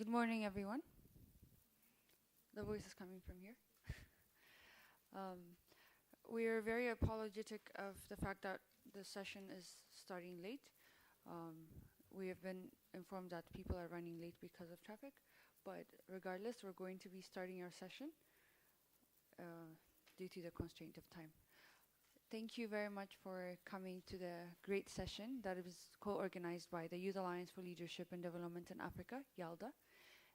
Good morning, everyone. The voice is coming from here. Um, we are very apologetic of the fact that the session is starting late. Um, we have been informed that people are running late because of traffic, but regardless, we're going to be starting our session due to the constraint of time. Thank you very much for coming to the great session that was co-organized by the Youth Alliance for Leadership and Development in Africa, YALDA,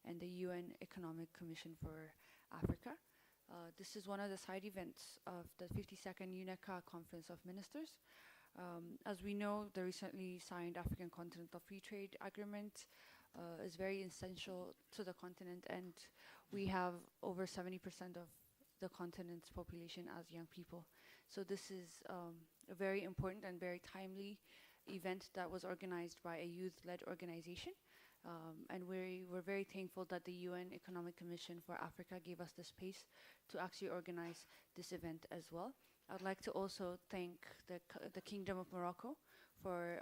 and the UN Economic Commission for Africa. This is one of the side events of the 52nd UNECA Conference of Ministers. As we know, the recently signed African Continental Free Trade Agreement is very essential to the continent, and we have over 70% of the continent's population as young people. So this is a very important and very timely event that was organized by a youth-led organization. And we were very thankful that the UN Economic Commission for Africa gave us the space to actually organize this event as well. I'd like to also thank the Kingdom of Morocco for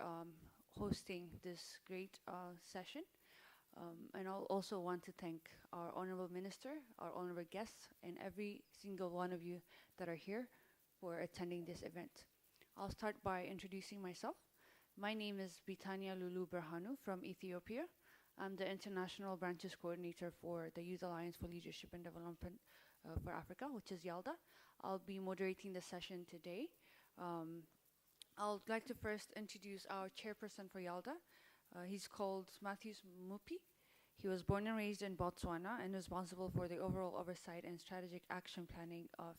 hosting this great session. And I'll also want to thank our Honorable Minister, our honorable guests, and every single one of you that are here for attending this event. I'll start by introducing myself. My name is Bitania Lulu Berhanu from Ethiopia. I'm the International Branches Coordinator for the Youth Alliance for Leadership and Development for Africa, which is YALDA. I'll be moderating the session today. I'd like to first introduce our chairperson for YALDA. He's called Matthews Mupi. He was born and raised in Botswana and is responsible for the overall oversight and strategic action planning of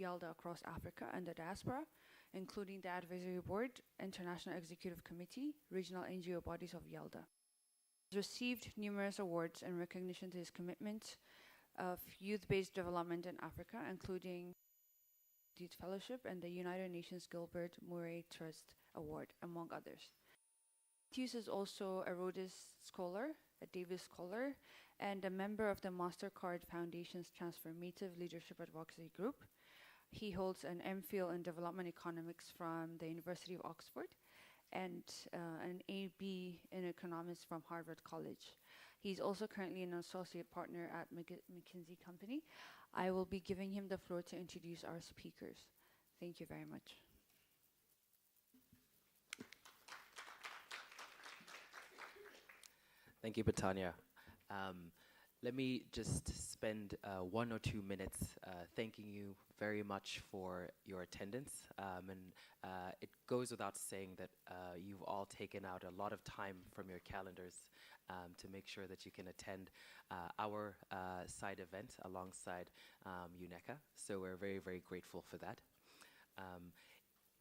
YALDA across Africa and the diaspora, including the Advisory Board, International Executive Committee, regional NGO bodies of YALDA. He's received numerous awards in recognition to his commitment of youth-based development in Africa, including Youth Fellowship and the United Nations Gilbert Murray Trust Award, among others. Matthews is also a Rhodes Scholar, a Davis Scholar, and a member of the MasterCard Foundation's Transformative Leadership Advocacy Group. He holds an MPhil in Development Economics from the University of Oxford and an AB in Economics from Harvard College. He's also currently an associate partner at McKinsey Company. I will be giving him the floor to introduce our speakers. Thank you very much. Thank you, Batania. Let me just spend 1 or 2 minutes thanking you very much for your attendance. It goes without saying that you've all taken out a lot of time from your calendars to make sure that you can attend our side event alongside UNECA. So we're very, very grateful for that.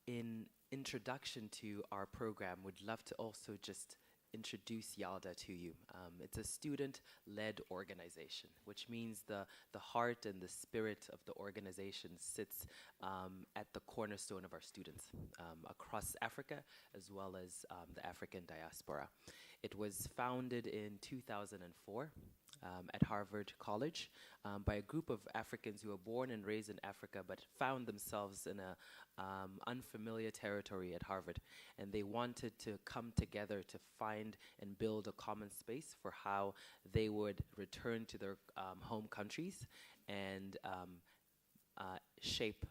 In introduction to our program, we'd love to also just introduce YALDA to you. It's a student-led organization, which means the heart and the spirit of the organization sits at the cornerstone of our students across Africa as well as the African diaspora. It was founded in 2004 at Harvard College by a group of Africans who were born and raised in Africa but found themselves in a unfamiliar territory at Harvard, and they wanted to come together to find and build a common space for how they would return to their home countries and shape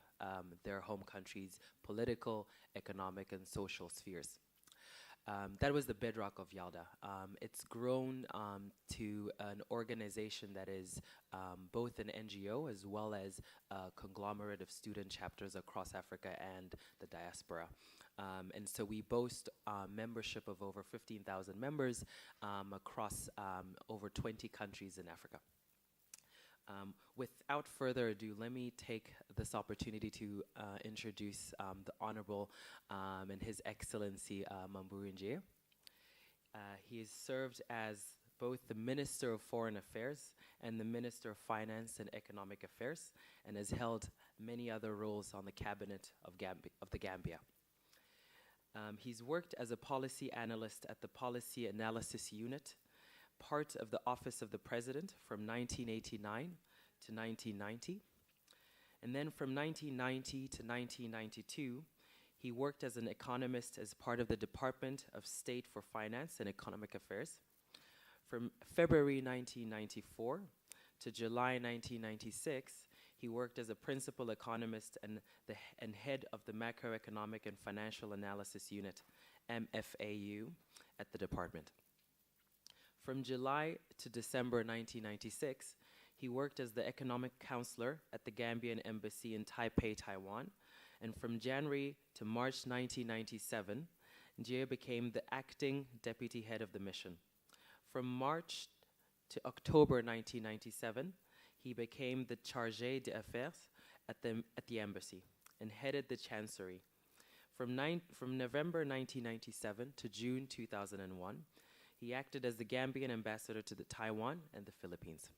their home countries' political, economic, and social spheres. That was the bedrock of YALDA. It's grown to an organization that is both an NGO as well as a conglomerate of student chapters across Africa and the diaspora. And so we boast membership of over 15,000 members across over 20 countries in Africa. Without further ado, let me take this opportunity to introduce the Honorable and His Excellency Mamburu Njie. He has served as both the Minister of Foreign Affairs and the Minister of Finance and Economic Affairs, and has held many other roles on the cabinet of the Gambia. He's worked as a policy analyst at the Policy Analysis Unit, part of the Office of the President from 1989 to 1990. And then from 1990 to 1992, he worked as an economist as part of the Department of State for Finance and Economic Affairs. From February 1994 to July 1996, he worked as a principal economist and head of the Macroeconomic and Financial Analysis Unit, MFAU, at the department. From July to December 1996, he worked as the economic counselor at the Gambian Embassy in Taipei, Taiwan. And from January to March 1997, Njie became the acting deputy head of the mission. From March to October 1997, he became the chargé d'affaires at the embassy and headed the chancery. From November 1997 to June 2001, he acted as the Gambian ambassador to Taiwan and the Philippines.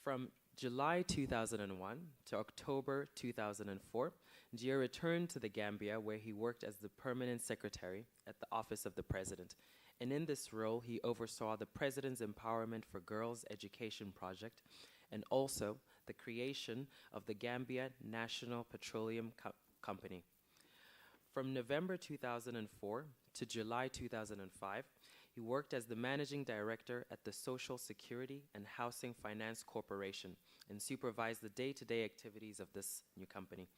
From July 2001 to October 2004, Njie returned to the Gambia, where he worked as the permanent secretary at the Office of the President. And in this role, he oversaw the President's Empowerment for Girls Education Project and also the creation of the Gambia National Petroleum Company. From November 2004 to July 2005, he worked as the managing director at the Social Security and Housing Finance Corporation and supervised the day-to-day activities of this new company.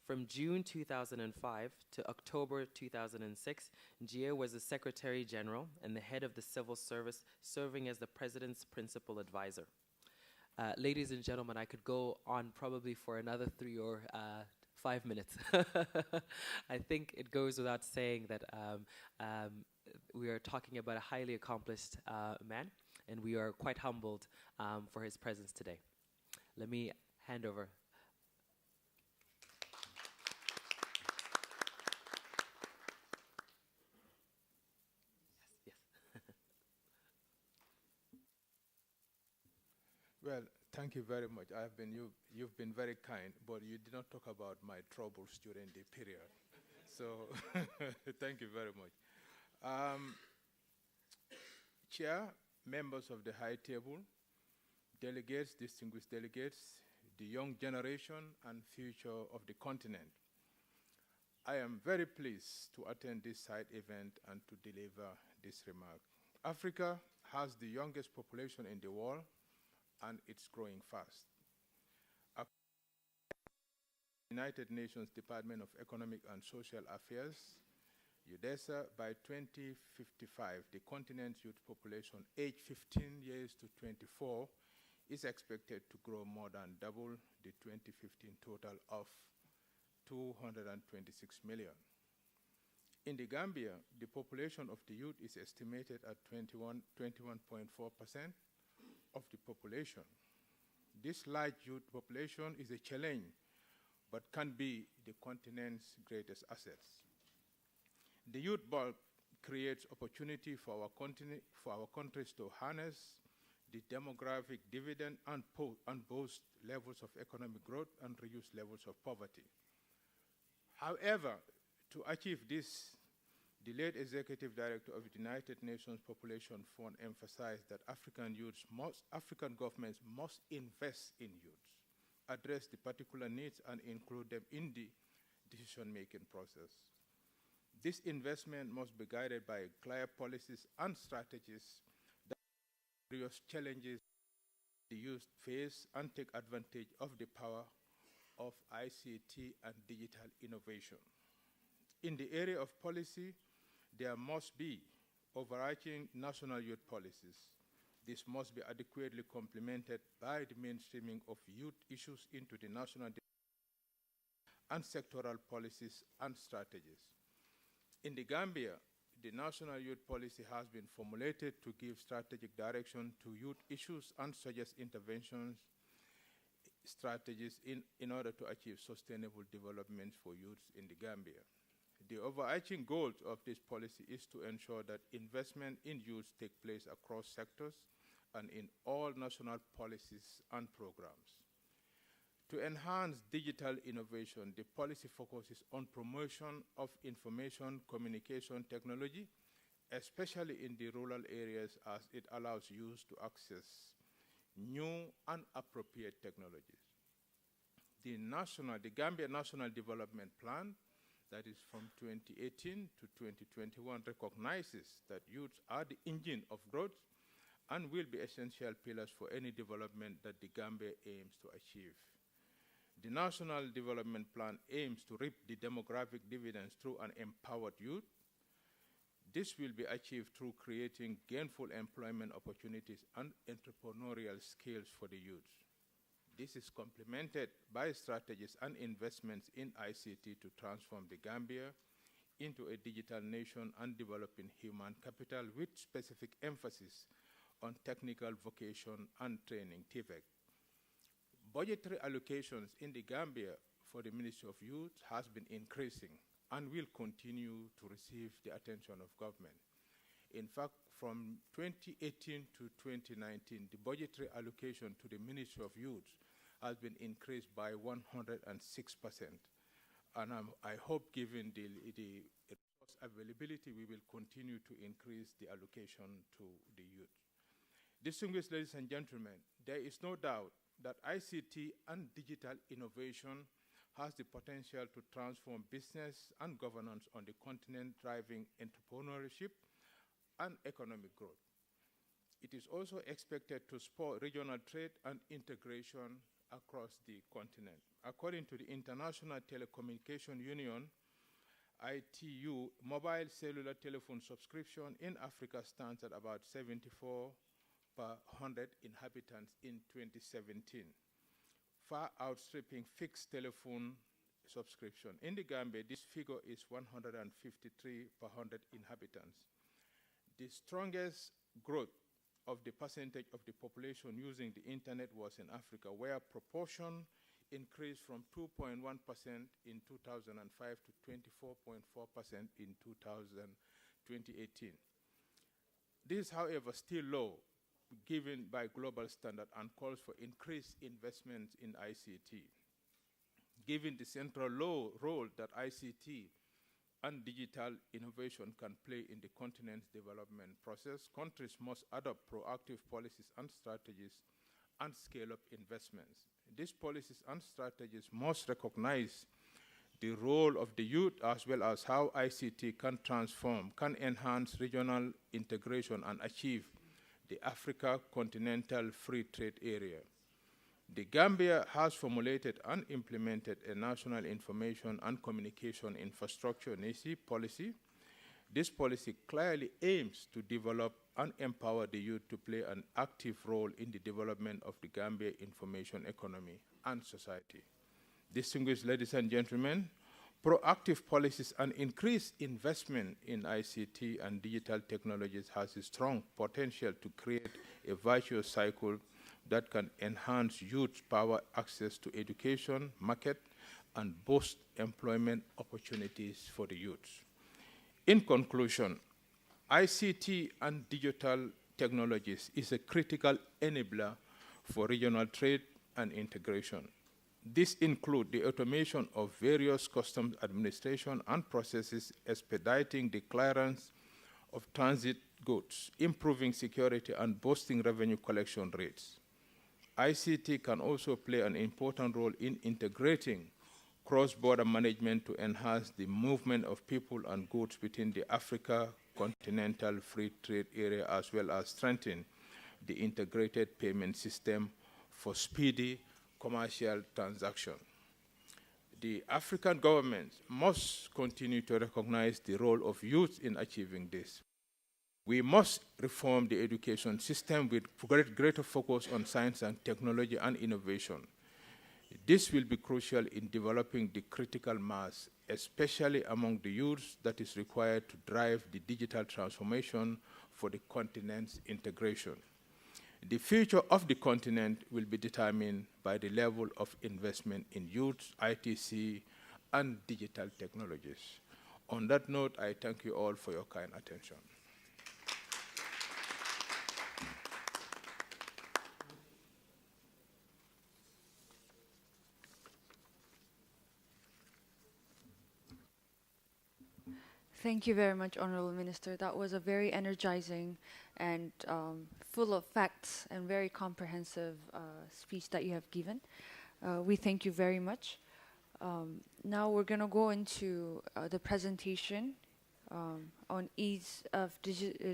From June 2005 to October 2006, Njie was the Secretary General and the head of the Civil Service, serving as the President's principal advisor. Ladies and gentlemen, I could go on probably for another 3 or 5 minutes. I think it goes without saying that we are talking about a highly accomplished man, and we are quite humbled for his presence today. Let me hand over. Yes. Well, thank you very much. You've been very kind, but you did not talk about my troubles during the period. So thank you very much. Chair, members of the High Table, delegates, distinguished delegates, the young generation and future of the continent. I am very pleased to attend this side event and to deliver this remark. Africa has the youngest population in the world, and it's growing fast. United Nations Department of Economic and Social Affairs, UDESA, by 2055, the continent's youth population aged 15 years to 24 is expected to grow more than double the 2015 total of 226 million. In the Gambia, the population of the youth is estimated at 21.4% of the population. This large youth population is a challenge, but can be the continent's greatest assets. The youth bulk creates opportunity for our countries to harness the demographic dividend and boost levels of economic growth and reduce levels of poverty. However, to achieve this, the late Executive Director of the United Nations Population Fund emphasized that African governments must invest in youth, address the particular needs, and include them in the decision-making process. This investment must be guided by clear policies and strategies that various challenges the youth face and take advantage of the power of ICT and digital innovation. In the area of policy, there must be overarching national youth policies. This must be adequately complemented by the mainstreaming of youth issues into the national and sectoral policies and strategies. In the Gambia, the national youth policy has been formulated to give strategic direction to youth issues and suggest interventions strategies in order to achieve sustainable development for youths in the Gambia. The overarching goal of this policy is to ensure that investment in youth take place across sectors and in all national policies and programs. To enhance digital innovation, the policy focuses on promotion of information communication technology, especially in the rural areas, as it allows youth to access new and appropriate technologies. The Gambia National Development Plan that is from 2018 to 2021, recognizes that youths are the engine of growth and will be essential pillars for any development that the Gambia aims to achieve. The National Development Plan aims to reap the demographic dividends through an empowered youth. This will be achieved through creating gainful employment opportunities and entrepreneurial skills for the youth. This is complemented by strategies and investments in ICT to transform the Gambia into a digital nation and developing human capital with specific emphasis on technical vocation and training, TVEC. Budgetary allocations in the Gambia for the Ministry of Youth has been increasing and will continue to receive the attention of government. In fact, from 2018 to 2019, the budgetary allocation to the Ministry of Youth has been increased by 106%. And I hope, given the resource availability, we will continue to increase the allocation to the youth. Distinguished ladies and gentlemen, there is no doubt that ICT and digital innovation has the potential to transform business and governance on the continent, driving entrepreneurship and economic growth. It is also expected to spur regional trade and integration across the continent. According to the International Telecommunication Union, ITU, mobile cellular telephone subscription in Africa stands at about 74 per 100 inhabitants in 2017, far outstripping fixed telephone subscription. In the Gambia, this figure is 153 per 100 inhabitants. The strongest growth of the percentage of the population using the internet was in Africa, where proportion increased from 2.1% in 2005 to 24.4% in 2018. This is, however, still low given by global standard and calls for increased investments in ICT. Given the central role that ICT and digital innovation can play in the continent's development process, countries must adopt proactive policies and strategies and scale up investments. These policies and strategies must recognize the role of the youth as well as how ICT can enhance regional integration and achieve the Africa Continental Free Trade Area. The Gambia has formulated and implemented a National Information and Communication Infrastructure (NICI) policy. This policy clearly aims to develop and empower the youth to play an active role in the development of the Gambia information economy and society. Distinguished ladies and gentlemen, proactive policies and increased investment in ICT and digital technologies has a strong potential to create a virtuous cycle that can enhance youth power access to education, market, and boost employment opportunities for the youth. In conclusion, ICT and digital technologies is a critical enabler for regional trade and integration. This includes the automation of various customs administration and processes, expediting the clearance of transit goods, improving security, and boosting revenue collection rates. ICT can also play an important role in integrating cross-border management to enhance the movement of people and goods within the Africa Continental Free Trade Area, as well as strengthen the integrated payment system for speedy commercial transaction. The African governments must continue to recognize the role of youth in achieving this. We must reform the education system with greater focus on science and technology and innovation. This will be crucial in developing the critical mass, especially among the youth, that is required to drive the digital transformation for the continent's integration. The future of the continent will be determined by the level of investment in youth, ITC, and digital technologies. On that note, I thank you all for your kind attention. Thank you very much, Honorable Minister. That was a very energizing and full of facts and very comprehensive speech that you have given. We thank you very much. Now we're going to go into the presentation on ease of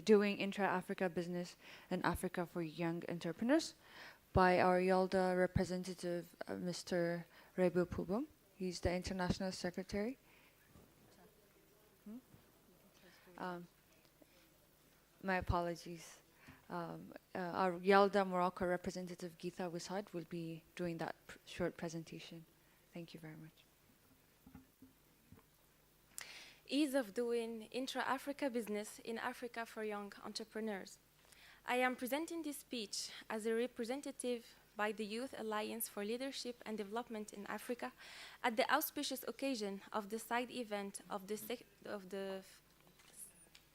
doing intra-Africa business in Africa for young entrepreneurs by our YALDA representative, Mr. Rebu Pubum. He's the International Secretary. Um, my apologies. Our YALDA Morocco representative, Geetha Wisad, will be doing that short presentation. Thank you very much. Ease of doing intra-Africa business in Africa for young entrepreneurs. I am presenting this speech as a representative by the Youth Alliance for Leadership and Development in Africa at the auspicious occasion of the side event of the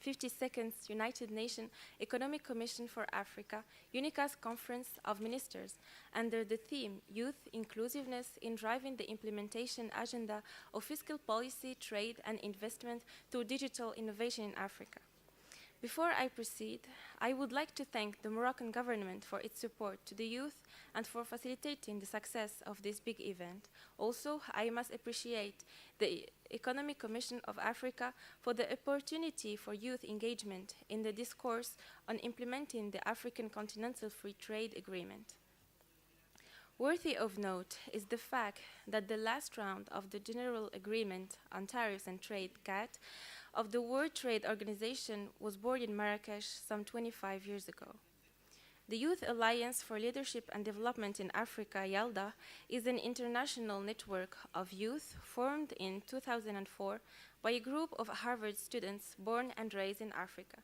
52nd United Nations Economic Commission for Africa, UNICA's Conference of Ministers, under the theme Youth Inclusiveness in Driving the Implementation Agenda of Fiscal Policy, Trade and Investment through Digital Innovation in Africa. Before I proceed, I would like to thank the Moroccan government for its support to the youth and for facilitating the success of this big event. Also, I must appreciate the Economic Commission of Africa for the opportunity for youth engagement in the discourse on implementing the African Continental Free Trade Agreement. Worthy of note is the fact that the last round of the General Agreement on Tariffs and Trade, GATT, of the World Trade Organization was born in Marrakech some 25 years ago. The Youth Alliance for Leadership and Development in Africa, YALDA, is an international network of youth formed in 2004 by a group of Harvard students born and raised in Africa.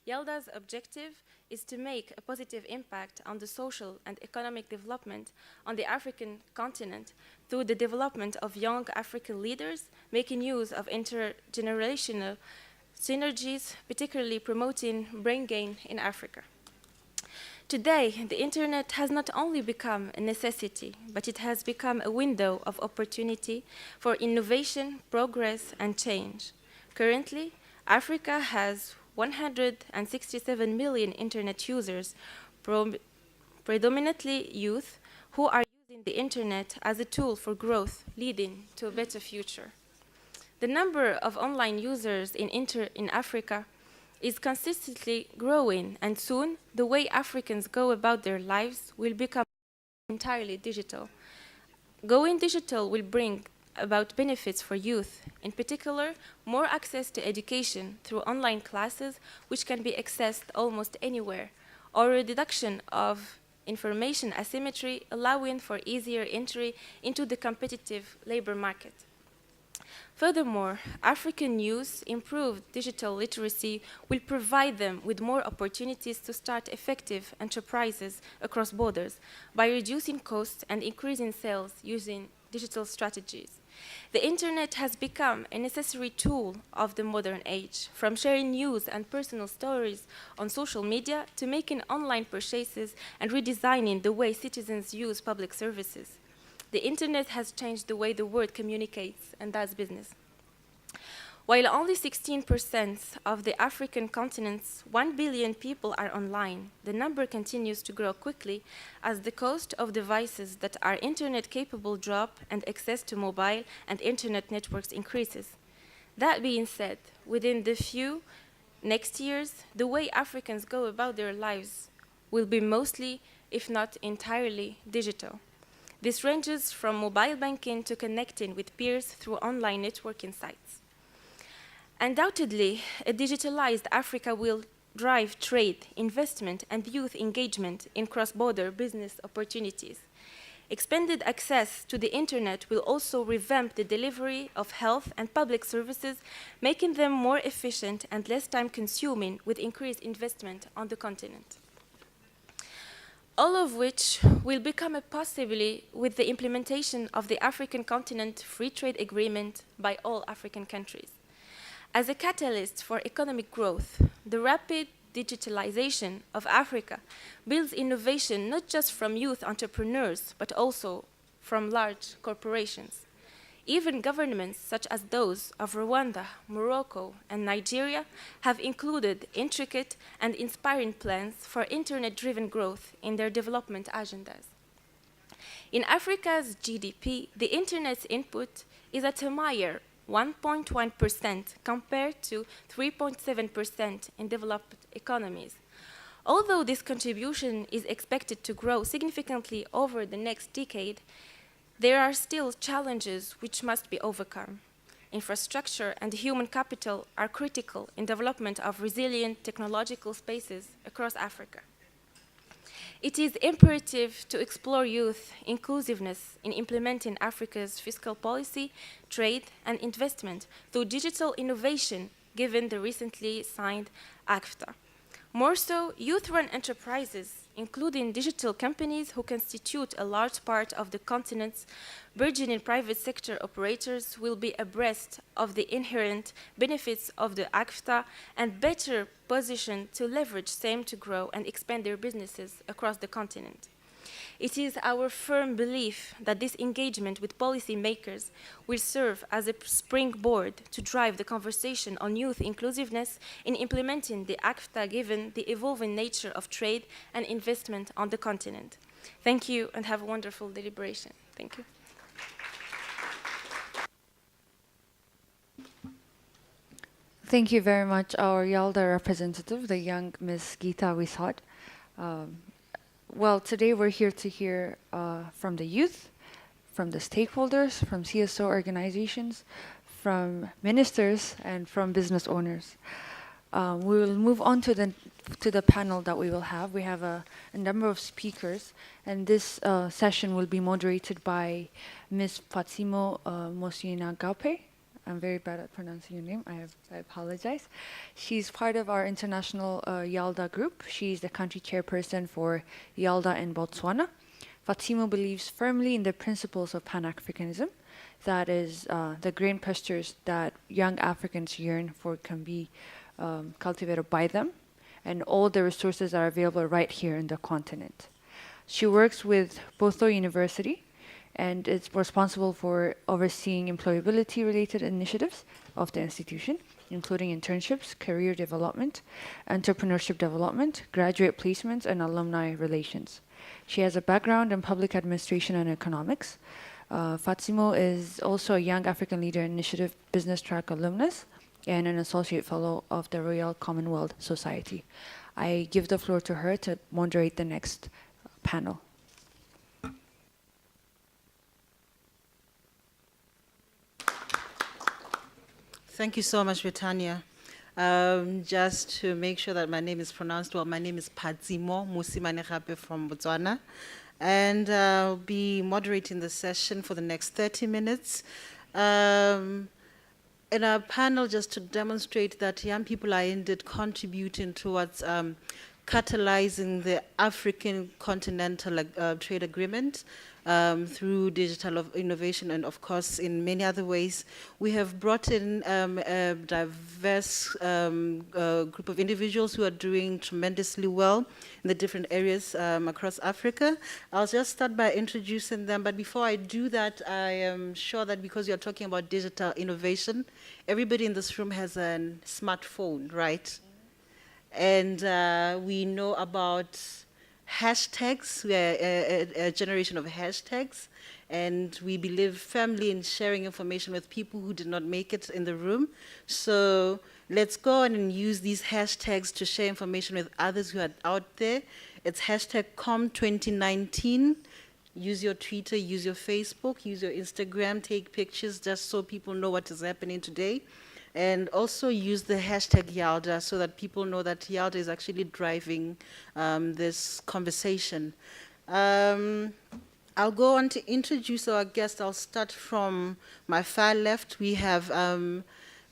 YALDA's objective is to make a positive impact on the social and economic development on the African continent through the development of young African leaders, making use of intergenerational synergies, particularly promoting brain gain in Africa. Today, the internet has not only become a necessity, but it has become a window of opportunity for innovation, progress, and change. Currently, Africa has 167 million internet users, predominantly youth, who are using the internet as a tool for growth, leading to a better future. The number of online users in Africa is consistently growing, and soon the way Africans go about their lives will become entirely digital. Going digital will bring about benefits for youth, in particular, more access to education through online classes, which can be accessed almost anywhere, or a reduction of information asymmetry, allowing for easier entry into the competitive labor market. Furthermore, African youth improved digital literacy will provide them with more opportunities to start effective enterprises across borders by reducing costs and increasing sales using digital strategies. The internet has become a necessary tool of the modern age, from sharing news and personal stories on social media to making online purchases and redesigning the way citizens use public services. The internet has changed the way the world communicates and does business. While only 16% of the African continent's 1 billion people are online, the number continues to grow quickly as the cost of devices that are internet-capable drop and access to mobile and internet networks increases. That being said, within the few next years, the way Africans go about their lives will be mostly, if not entirely, digital. This ranges from mobile banking to connecting with peers through online networking sites. Undoubtedly, a digitalized Africa will drive trade, investment, and youth engagement in cross-border business opportunities. Expanded access to the internet will also revamp the delivery of health and public services, making them more efficient and less time-consuming with increased investment on the continent. All of which will become a possibility with the implementation of the African Continent Free Trade Agreement by all African countries. As a catalyst for economic growth, the rapid digitalization of Africa builds innovation not just from youth entrepreneurs, but also from large corporations. Even governments such as those of Rwanda, Morocco, and Nigeria have included intricate and inspiring plans for internet-driven growth in their development agendas. In Africa's GDP, the internet's input is at a mere 1.1% compared to 3.7% in developed economies. Although this contribution is expected to grow significantly over the next decade, there are still challenges which must be overcome. Infrastructure and human capital are critical in development of resilient technological spaces across Africa. It is imperative to explore youth inclusiveness in implementing Africa's fiscal policy, trade, and investment through digital innovation, given the recently signed ACFTA. More so, youth-run enterprises, including digital companies who constitute a large part of the continent's burgeoning private sector operators, will be abreast of the inherent benefits of the ACFTA and better positioned to leverage same to grow and expand their businesses across the continent. It is our firm belief that this engagement with policymakers will serve as a springboard to drive the conversation on youth inclusiveness in implementing the ACFTA, given the evolving nature of trade and investment on the continent. Thank you and have a wonderful deliberation. Thank you. Thank you very much, our Yalda representative, the young Ms. Geeta Wisat. Well, today we're here to hear from the youth, from the stakeholders, from CSO organizations, from ministers, and from business owners. We will move on to the panel that we will have. We have a number of speakers, and this session will be moderated by Ms. Fatsimo Mosina Gaupe. I'm very bad at pronouncing your name. I apologize. She's part of our international Yalda group. She's the country chairperson for Yalda in Botswana. Fatsimo believes firmly in the principles of Pan-Africanism. That is, the grain pastures that young Africans yearn for can be cultivated by them, and all the resources are available right here in the continent. She works with Botho University, and is responsible for overseeing employability-related initiatives of the institution, including internships, career development, entrepreneurship development, graduate placements, and alumni relations. She has a background in public administration and economics. Fatsimo is also a Young African Leader Initiative Business Track alumnus and an associate fellow of the Royal Commonwealth Society. I give the floor to her to moderate the next panel. Thank you so much, Betania. Just to make sure that my name is pronounced well, my name is Padzimo Musimanegape from Botswana, and I'll be moderating the session for the next 30 minutes. In our panel, just to demonstrate that young people are indeed contributing towards catalyzing the African Continental Trade Agreement through digital innovation, and of course in many other ways. We have brought in a diverse group of individuals who are doing tremendously well in the different areas across Africa. I'll just start by introducing them, but before I do that, I am sure that because you're talking about digital innovation, everybody in this room has a smartphone, right? And we know about hashtags. We are a generation of hashtags, and we believe firmly in sharing information with people who did not make it in the room. So let's go on and use these hashtags to share information with others who are out there. It's hashtag COM2019. Use your Twitter, use your Facebook, use your Instagram, take pictures just so people know what is happening today. And also use the hashtag Yalda so that people know that Yalda is actually driving this conversation. I'll go on to introduce our guest. I'll start from my far left. We have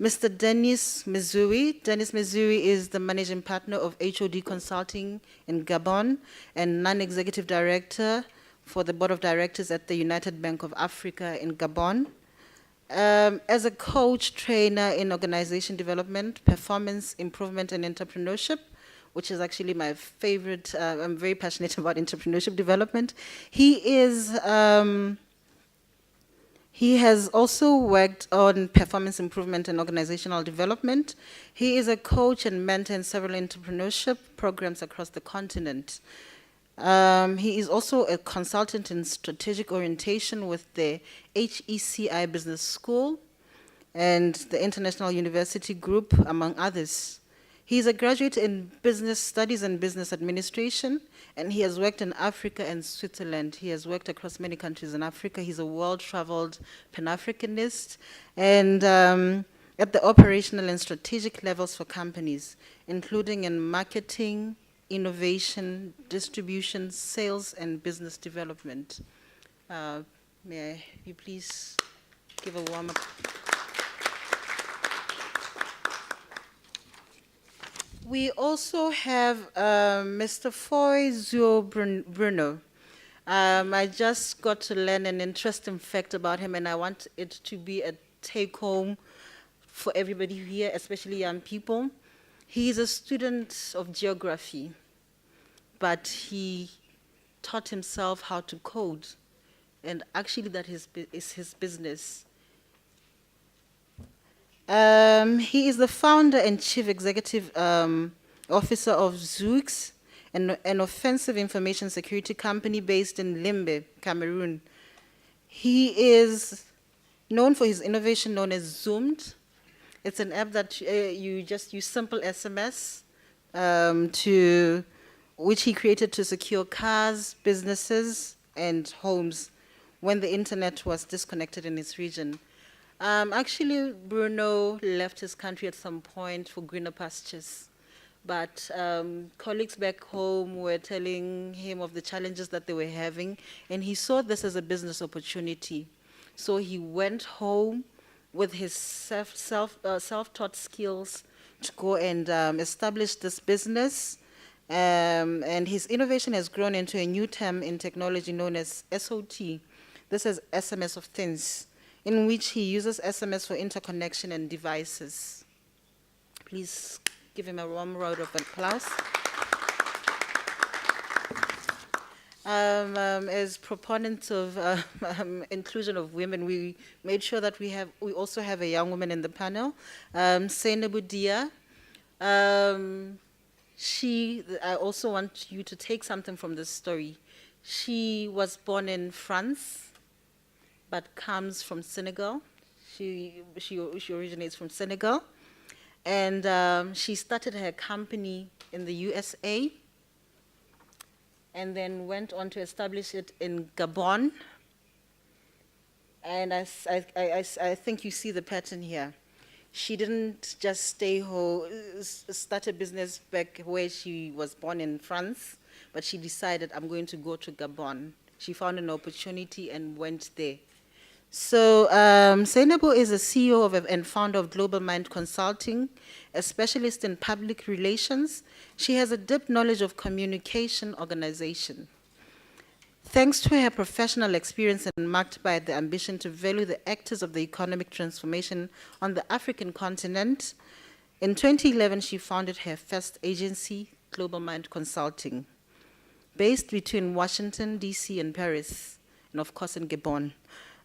Mr. Dennis Mezui. Dennis Mezui is the managing partner of HOD Consulting in Gabon and non-executive director for the board of directors at the United Bank of Africa in Gabon. As a coach, trainer in organization development, performance improvement, and entrepreneurship, which is actually my favorite, I'm very passionate about entrepreneurship development. He has also worked on performance improvement and organizational development. He is a coach and mentor in several entrepreneurship programs across the continent. He is also a consultant in strategic orientation with the HECI Business School and the International University Group, among others. He is a graduate in business studies and business administration, and he has worked in Africa and Switzerland. He has worked across many countries in Africa. He's a world-traveled Pan-Africanist, and at the operational and strategic levels for companies, including in marketing, innovation, distribution, sales, and business development. May you please give a warm up. We also have Mr. Foy Zuo Bruno. I just got to learn an interesting fact about him, and I want it to be a take-home for everybody here, especially young people. He is a student of geography, but he taught himself how to code, and actually that is his business. He is the founder and chief executive officer of Zoox, an offensive information security company based in Limbe, Cameroon. He is known for his innovation known as Zoomed. It's an app that you just use simple SMS which he created to secure cars, businesses, and homes when the internet was disconnected in his region. Actually, Bruno left his country at some point for greener pastures. But colleagues back home were telling him of the challenges that they were having, and he saw this as a business opportunity. So he went home with his self-taught skills to go and establish this business. And his innovation has grown into a new term in technology known as SOT. This is SMS of Things, in which he uses SMS for interconnection and devices. Please give him a warm round of applause. As proponents of inclusion of women, we made sure that we also have a young woman in the panel, Seynabou Dia. I also want you to take something from this story. She was born in France, but comes from Senegal. She originates from Senegal. And she started her company in the USA and then went on to establish it in Gabon. And I think you see the pattern here. She didn't just stay home, start a business back where she was born in France, but she decided, I'm going to go to Gabon. She found an opportunity and went there. So Seynabou is a CEO and founder of Global Mind Consulting, a specialist in public relations. She has a deep knowledge of communication organization. Thanks to her professional experience and marked by the ambition to value the actors of the economic transformation on the African continent, in 2011 she founded her first agency, Global Mind Consulting, based between Washington, D.C. and Paris, and of course in Gabon.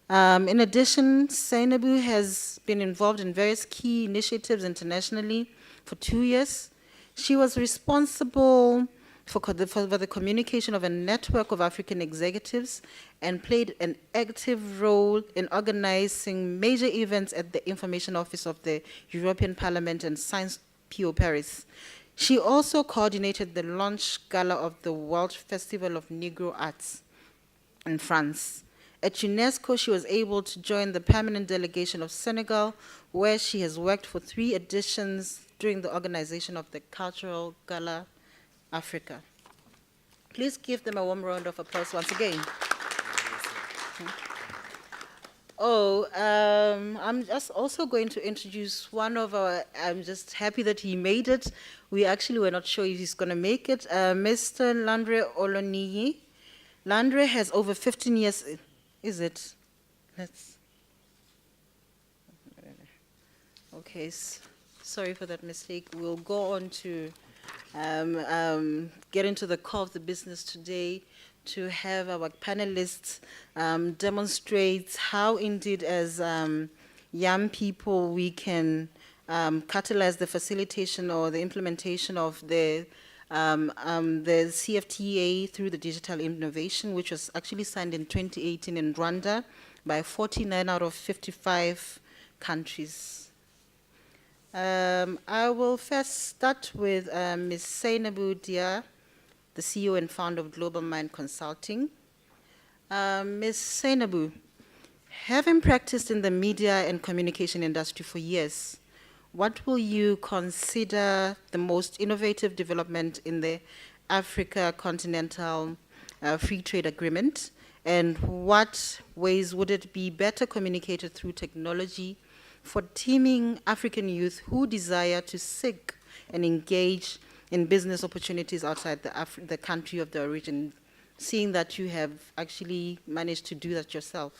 In addition, Seynabou has been involved in various key initiatives internationally for 2 years. She was responsible for the communication of a network of African executives and played an active role in organizing major events at the Information Office of the European Parliament and Science Po Paris. She also coordinated the launch gala of the World Festival of Negro Arts in France. At UNESCO, she was able to join the permanent delegation of Senegal, where she has worked for 3 editions during the organization of the Cultural Gala Africa. Please give them a warm round of applause once again. I'm just also going to introduce one of our, I'm just happy that he made it. We actually were not sure if he's going to make it. Mr. Landre Oloniyi. Landre has over 15 years, is it? Okay, sorry for that mistake. We'll go on to get into the core of the business today to have our panelists demonstrate how indeed as young people we can catalyze the facilitation or the implementation of the the CFTA through the digital innovation, which was actually signed in 2018 in Rwanda by 49 out of 55 countries. I will first start with Ms. Seinabu Dia, the CEO and founder of Global Mind Consulting. Ms. Seinabu, having practiced in the media and communication industry for years, what will you consider the most innovative development in the Africa Continental Free Trade Agreement? And what ways would it be better communicated through technology for teaming African youth who desire to seek and engage in business opportunities outside the country of their origin, seeing that you have actually managed to do that yourself?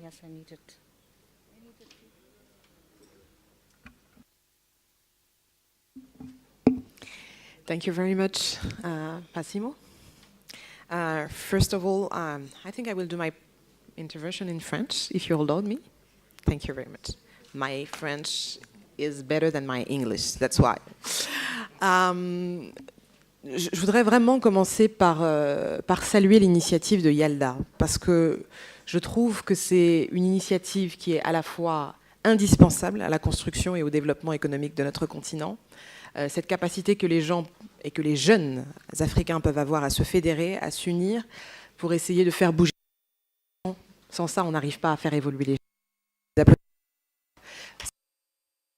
Yes, I need it. Thank you very much, Massimo. First of all, I think I will do my intervention in French, if you allow me. Thank you very much. My French is better than my English, that's why. Je voudrais vraiment commencer par saluer l'initiative de Yalda, parce que je trouve que c'est une initiative qui est à la fois indispensable à la construction et au développement économique de notre continent. Cette capacité que les gens et que les jeunes Africains peuvent avoir à se fédérer, à s'unir pour essayer de faire bouger. Sans ça, on n'arrive pas à faire évoluer les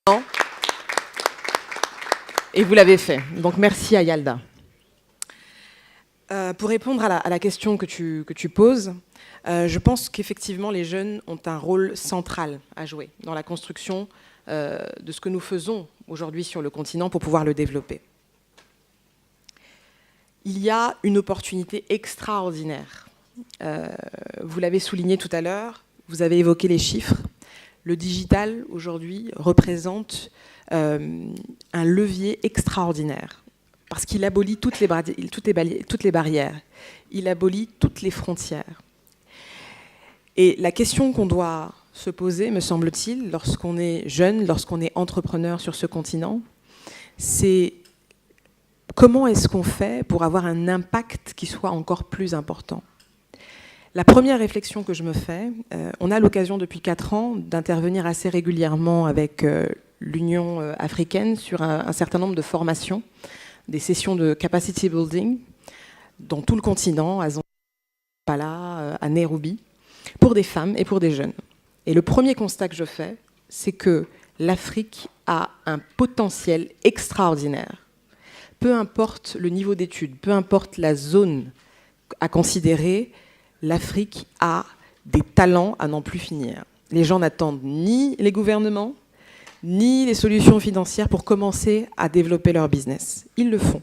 gens. Et vous l'avez fait. Donc merci à Yalda. Pour répondre à la question que tu poses, je pense qu'effectivement les jeunes ont un rôle central à jouer dans la construction de ce que nous faisons aujourd'hui sur le continent pour pouvoir le développer. Il y a une opportunité extraordinaire. Vous l'avez souligné tout à l'heure, vous avez évoqué les chiffres. Le digital aujourd'hui représente un levier extraordinaire parce qu'il abolit toutes les barrières, il abolit toutes les frontières. Et la question qu'on doit se poser, me semble-t-il, lorsqu'on est jeune, lorsqu'on est entrepreneur sur ce continent, c'est comment est-ce qu'on fait pour avoir un impact qui soit encore plus important ? La première réflexion que je me fais, on a l'occasion depuis 4 ans d'intervenir assez régulièrement avec l'Union africaine sur un certain nombre de formations, des sessions de capacity building dans tout le continent, à Kampala, à Nairobi, pour des femmes et pour des jeunes. Et le premier constat que je fais, c'est que l'Afrique a un potentiel extraordinaire. Peu importe le niveau d'études, peu importe la zone à considérer, l'Afrique a des talents à n'en plus finir. Les gens n'attendent ni les gouvernements, ni les solutions financières pour commencer à développer leur business. Ils le font.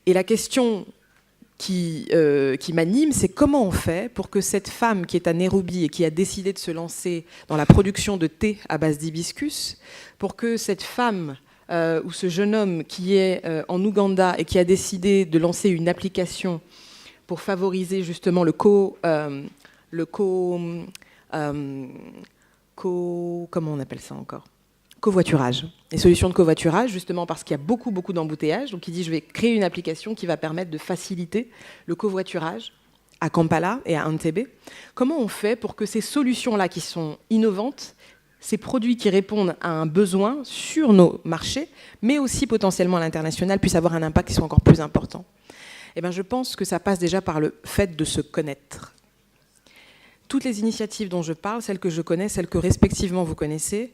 Et la question qui m'anime, c'est comment on fait pour que cette femme qui est à Nairobi et qui a décidé de se lancer dans la production de thé à base d'hibiscus, pour que cette femme ou ce jeune homme qui est en Ouganda et qui a décidé de lancer une application pour favoriser justement comment on appelle ça encore ? Covoiturage. Les solutions de covoiturage, justement parce qu'il y a beaucoup d'embouteillages. Donc il dit, je vais créer une application qui va permettre de faciliter le covoiturage à Kampala et à Entebbe. Comment on fait pour que ces solutions-là qui sont innovantes, ces produits qui répondent à un besoin sur nos marchés, mais aussi potentiellement à l'international, puissent avoir un impact qui soit encore plus important ? Eh bien, je pense que ça passe déjà par le fait de se connaître. Toutes les initiatives dont je parle, celles que je connais, celles que respectivement vous connaissez,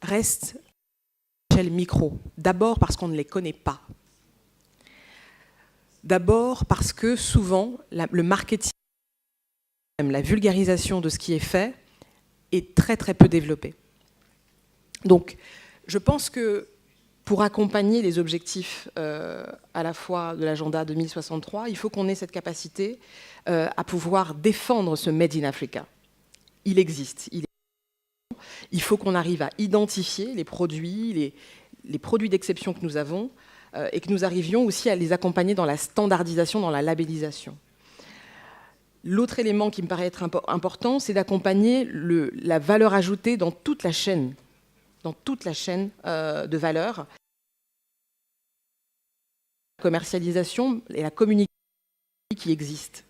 restent à l'échelle micro. D'abord parce qu'on ne les connaît pas. D'abord parce que souvent, le marketing, même la vulgarisation de ce qui est fait, est très très peu développée. Donc, je pense que pour accompagner les objectifs à la fois de l'agenda 2063, il faut qu'on ait cette capacité à pouvoir défendre ce Made in Africa. Il existe. Il faut qu'on arrive à identifier les produits d'exception que nous avons et que nous arrivions aussi à les accompagner dans la standardisation, dans la labellisation. L'autre élément qui me paraît être important, c'est d'accompagner la valeur ajoutée dans toute la chaîne dans toute la chaîne de valeur. La commercialisation et la communication qui existent.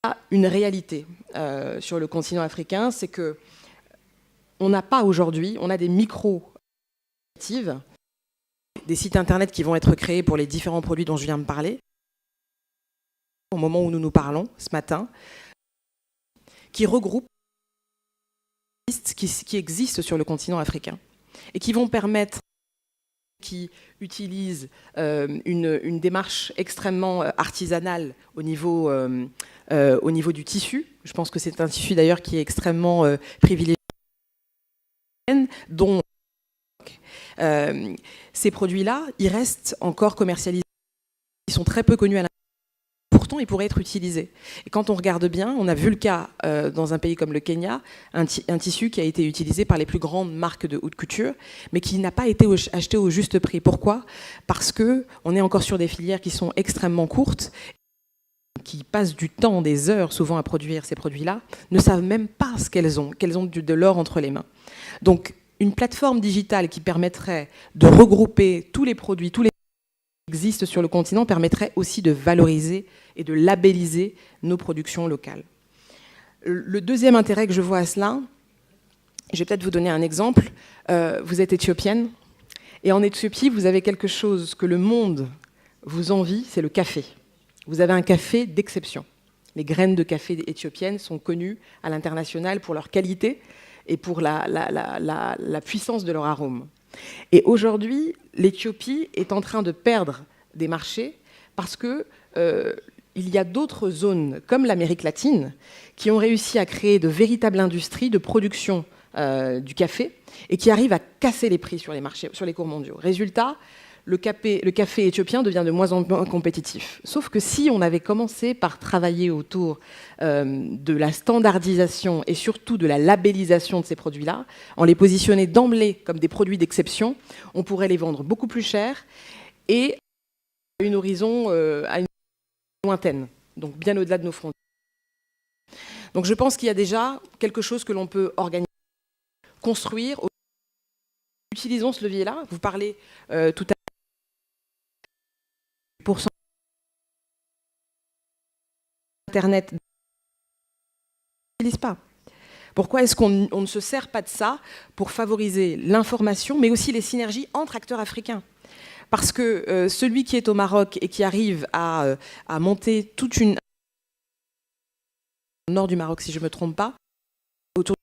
Il y a une réalité sur le continent africain, c'est que on n'a pas aujourd'hui, on a des micro-initiatives, des sites internet qui vont être créés pour les différents produits dont je viens de parler, au moment où nous nous parlons, ce matin, qui regroupent qui existent sur le continent africain et qui vont permettre, qui utilisent une démarche extrêmement artisanale au niveau du tissu. Je pense que c'est un tissu d'ailleurs qui est extrêmement privilégié, dont ces produits-là, ils restent encore commercialisés, ils sont très peu connus à l'intérieur. Pourtant, ils pourraient être utilisés. Et quand on regarde bien, on a vu le cas dans un pays comme le Kenya, un tissu qui a été utilisé par les plus grandes marques de haute couture, mais qui n'a pas été acheté au juste prix. Pourquoi ? Parce qu'on est encore sur des filières qui sont extrêmement courtes, qui passent du temps, des heures souvent à produire ces produits-là, ne savent même pas ce qu'elles ont de l'or entre les mains. Donc, une plateforme digitale qui permettrait de regrouper tous les produits, tous les existent sur le continent, permettrait aussi de valoriser et de labelliser nos productions locales. Le deuxième intérêt que je vois à cela, je vais peut-être vous donner un exemple. Vous êtes éthiopienne, et en Éthiopie, vous avez quelque chose que le monde vous envie, c'est le café. Vous avez un café d'exception. Les graines de café éthiopiennes sont connues à l'international pour leur qualité et pour la puissance de leur arôme. Et aujourd'hui, l'Éthiopie est en train de perdre des marchés parce que il y a d'autres zones, comme l'Amérique latine, qui ont réussi à créer de véritables industries de production du café et qui arrivent à casser les prix sur les marchés, sur les cours mondiaux. Résultat, le café éthiopien devient de moins en moins compétitif. Sauf que si on avait commencé par travailler autour de la standardisation et surtout de la labellisation de ces produits-là, en les positionnant d'emblée comme des produits d'exception, on pourrait les vendre beaucoup plus cher et à une horizon lointaine, donc bien au-delà de nos frontières. Donc je pense qu'il y a déjà quelque chose que l'on peut organiser, construire. Utilisons ce levier-là. Vous parlez tout à l'heure pour Internet. On n'utilise pas. Pourquoi est-ce qu'on ne se sert pas de ça pour favoriser l'information, mais aussi les synergies entre acteurs africains ? Parce que celui qui est au Maroc et qui arrive à monter toute une... au nord du Maroc, si je ne me trompe pas, autour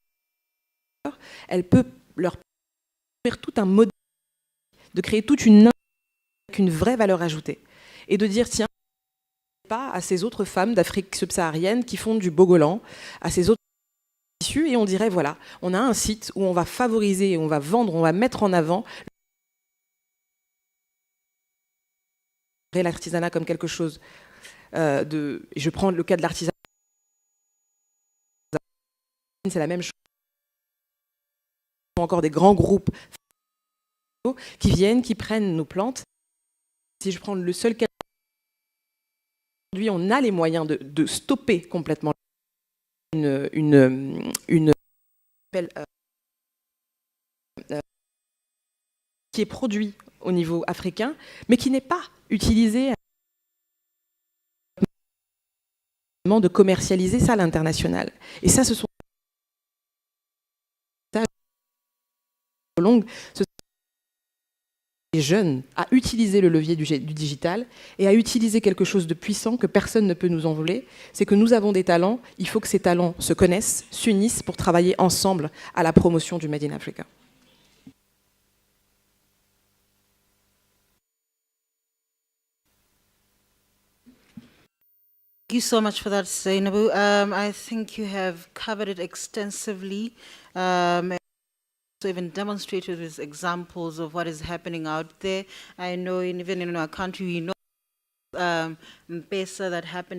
de... elle peut leur faire tout un modèle, de créer toute une... avec une vraie valeur ajoutée. Et de dire, tiens, pas à ces autres femmes d'Afrique subsaharienne qui font du bogolan, à ces autres tissus, et on dirait, voilà, on a un site où on va favoriser, on va vendre, on va mettre en avant l'artisanat comme quelque chose de... Je prends le cas de l'artisanat. C'est la même chose. Encore des grands groupes qui viennent, qui prennent nos plantes. Si je prends le seul cas, aujourd'hui, on a les moyens de stopper complètement une qui est produit au niveau africain, mais qui n'est pas utilisé de commercialiser ça à l'international. Et ça, ce sont les jeunes à utiliser le levier du digital et à utiliser quelque chose de puissant que personne ne peut nous en voler. C'est que nous avons des talents, il faut que ces talents se connaissent, s'unissent pour travailler ensemble à la promotion du Made in Africa. Thank you so much for that, Zainabu. I think you have covered it extensively. So even demonstrated with examples of what is happening out there. I know even in our country, we know M-Pesa that happened.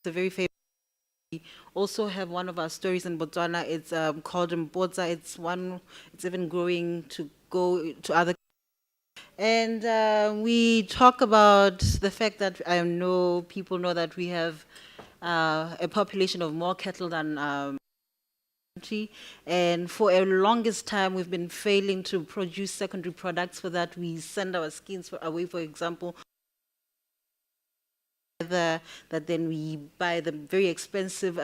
It's a very famous. We also have one of our stories in Botswana. It's called Mbotsa. It's even growing to go to other. And we talk about the fact that I know people know that we have a population of more cattle than and for a longest time we've been failing to produce secondary products. For that we send our skins away, for example, that then we buy the very expensive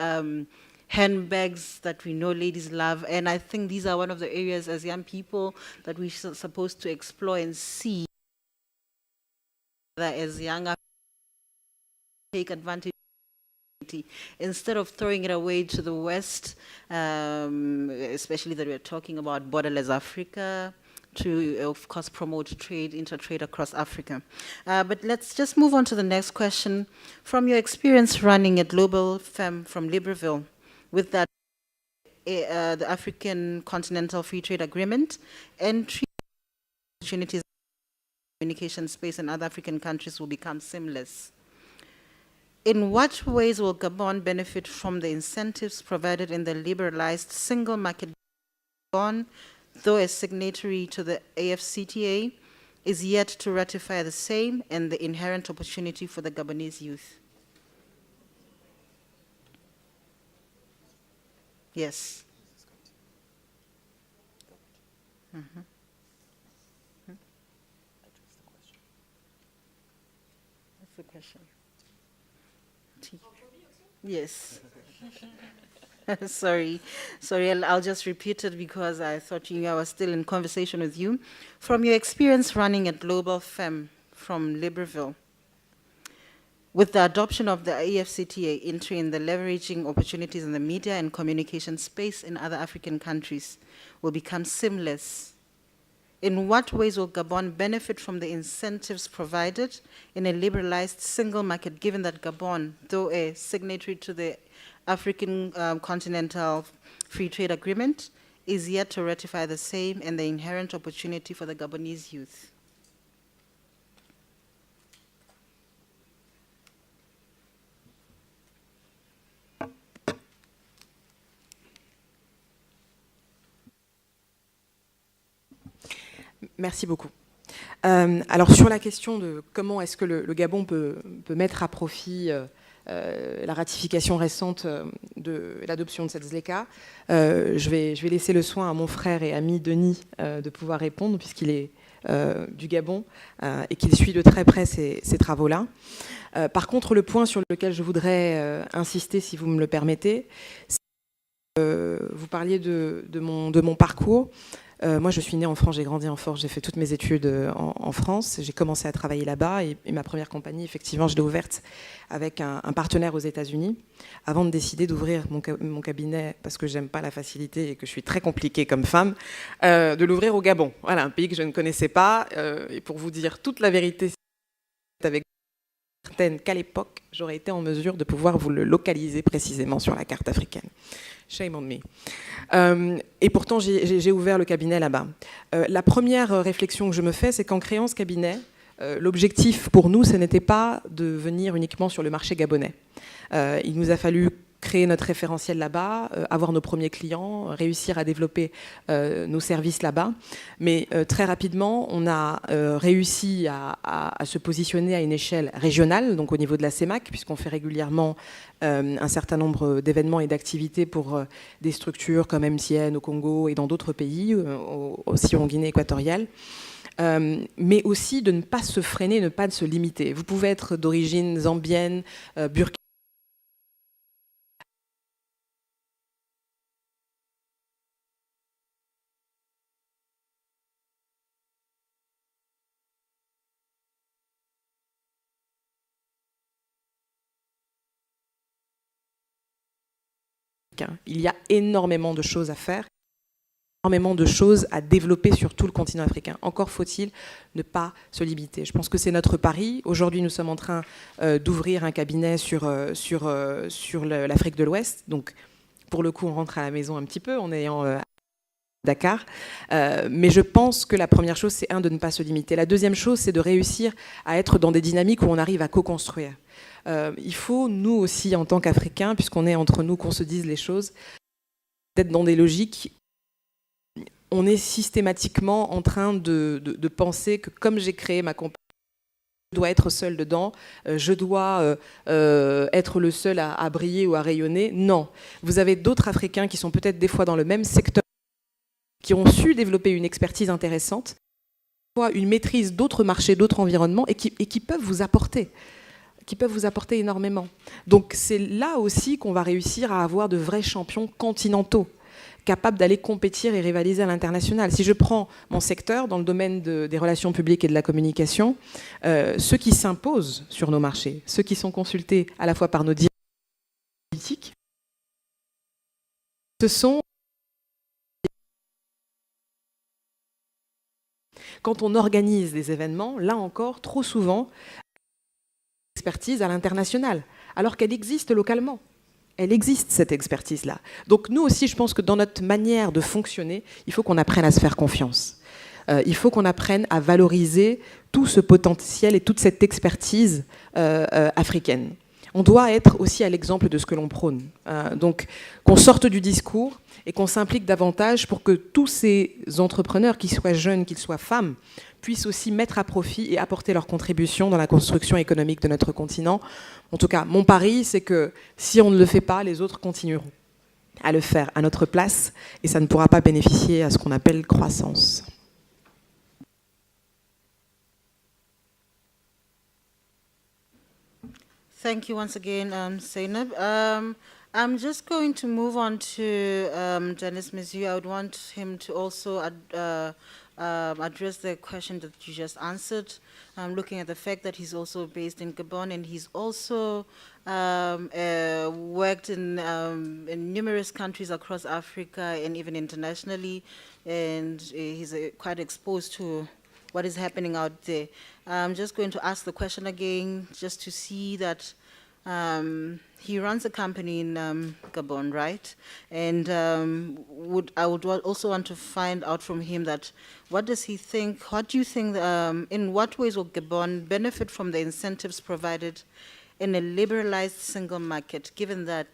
handbags that we know ladies love. And I think these are one of the areas as young people that we're supposed to explore and see that as young take advantage instead of throwing it away to the West, especially that we're talking about borderless Africa, to, of course, promote trade, intertrade across Africa. But let's just move on to the next question. From your experience running a global firm from Libreville, with that, the African Continental Free Trade Agreement, entry opportunities in communication space in other African countries will become seamless. In what ways will Gabon benefit from the incentives provided in the liberalized single market? Gabon, though a signatory to the AfCFTA, is yet to ratify the same, and the inherent opportunity for the Gabonese youth. Yes. Mm-hmm. That's the question. Yes. Sorry, I'll just repeat it because I thought I was still in conversation with you. From your experience running a global firm from Libreville, with the adoption of the AfCFTA entry in the leveraging opportunities in the media and communication space in other African countries will become seamless. In what ways will Gabon benefit from the incentives provided in a liberalized single market, given that Gabon, though a signatory to the African Continental Free Trade Agreement, is yet to ratify the same, and the inherent opportunity for the Gabonese youth? Merci beaucoup. Alors sur la question de comment est-ce que le Gabon peut mettre à profit la ratification récente de l'adoption de cette ZLECA, je vais laisser le soin à mon frère et ami Denis de pouvoir répondre, puisqu'il est du Gabon et qu'il suit de très près ces travaux-là. Par contre, le point sur lequel je voudrais insister, si vous me le permettez, c'est vous parliez de mon parcours. Moi, je suis née en France, j'ai grandi en France, j'ai fait toutes mes études en France. J'ai commencé à travailler là-bas et ma première compagnie, effectivement, je l'ai ouverte avec un partenaire aux États-Unis avant de décider d'ouvrir mon cabinet, parce que j'aime pas la facilité et que je suis très compliquée comme femme, de l'ouvrir au Gabon. Voilà, un pays que je ne connaissais pas. Et pour vous dire toute la vérité, c'est avec certaine qu'à l'époque, j'aurais été en mesure de pouvoir vous le localiser précisément sur la carte africaine. Shame on me. Et pourtant, j'ai ouvert le cabinet là-bas. La première réflexion que je me fais, c'est qu'en créant ce cabinet, l'objectif pour nous, ce n'était pas de venir uniquement sur le marché gabonais. Il nous a fallu créer notre référentiel là-bas, avoir nos premiers clients, réussir à développer nos services là-bas. Mais très rapidement, on a réussi à se positionner à une échelle régionale, donc au niveau de la CEMAC, puisqu'on fait régulièrement un certain nombre d'événements et d'activités pour des structures comme MTN au Congo et dans d'autres pays, aussi en Guinée équatoriale. Mais aussi de ne pas se freiner, ne pas se limiter. Vous pouvez être d'origine zambienne, burkinabé, il y a énormément de choses à faire, énormément de choses à développer sur tout le continent africain. Encore faut-il ne pas se limiter. Je pense que c'est notre pari. Aujourd'hui, nous sommes en train d'ouvrir un cabinet sur l'Afrique de l'Ouest. Donc, pour le coup, on rentre à la maison un petit peu en ayant Dakar. Mais je pense que la première chose, c'est de ne pas se limiter. La deuxième chose, c'est de réussir à être dans des dynamiques où on arrive à co-construire. Il faut, nous aussi, en tant qu'Africains, puisqu'on est entre nous, qu'on se dise les choses, d'être dans des logiques. On est systématiquement en train de penser que comme j'ai créé ma compagnie, je dois être seul dedans, je dois être le seul à briller ou à rayonner. Non, vous avez d'autres Africains qui sont peut-être des fois dans le même secteur, qui ont su développer une expertise intéressante, une maîtrise d'autres marchés, d'autres environnements, et qui peuvent vous apporter. Énormément. Donc c'est là aussi qu'on va réussir à avoir de vrais champions continentaux, capables d'aller compétir et rivaliser à l'international. Si je prends mon secteur, dans le domaine des relations publiques et de la communication, ceux qui s'imposent sur nos marchés, ceux qui sont consultés à la fois par nos dirigeants politiques, ce sont... Quand on organise des événements, là encore, trop souvent, expertise à l'international, alors qu'elle existe localement. Elle existe, cette expertise-là. Donc nous aussi, je pense que dans notre manière de fonctionner, il faut qu'on apprenne à se faire confiance. Il faut qu'on apprenne à valoriser tout ce potentiel et toute cette expertise africaine. On doit être aussi à l'exemple de ce que l'on prône. Donc qu'on sorte du discours et qu'on s'implique davantage pour que tous ces entrepreneurs, qu'ils soient jeunes, qu'ils soient femmes, puissent aussi mettre à profit et apporter leur contribution dans la construction économique de notre continent. En tout cas, mon pari, c'est que si on ne le fait pas, les autres continueront à le faire à notre place et ça ne pourra pas bénéficier à ce qu'on appelle croissance. Thank you once again, Zainab. I'm just going to move on to Janice Mizu. I would want him to also address the question that you just answered, looking at the fact that he's also based in Gabon and he's also worked in numerous countries across Africa and even internationally, and he's quite exposed to what is happening out there. I'm just going to ask the question again just to see that he runs a company in Gabon, right? And I would also want to find out from him that what does he think, what do you think, in what ways will Gabon benefit from the incentives provided in a liberalized single market, given that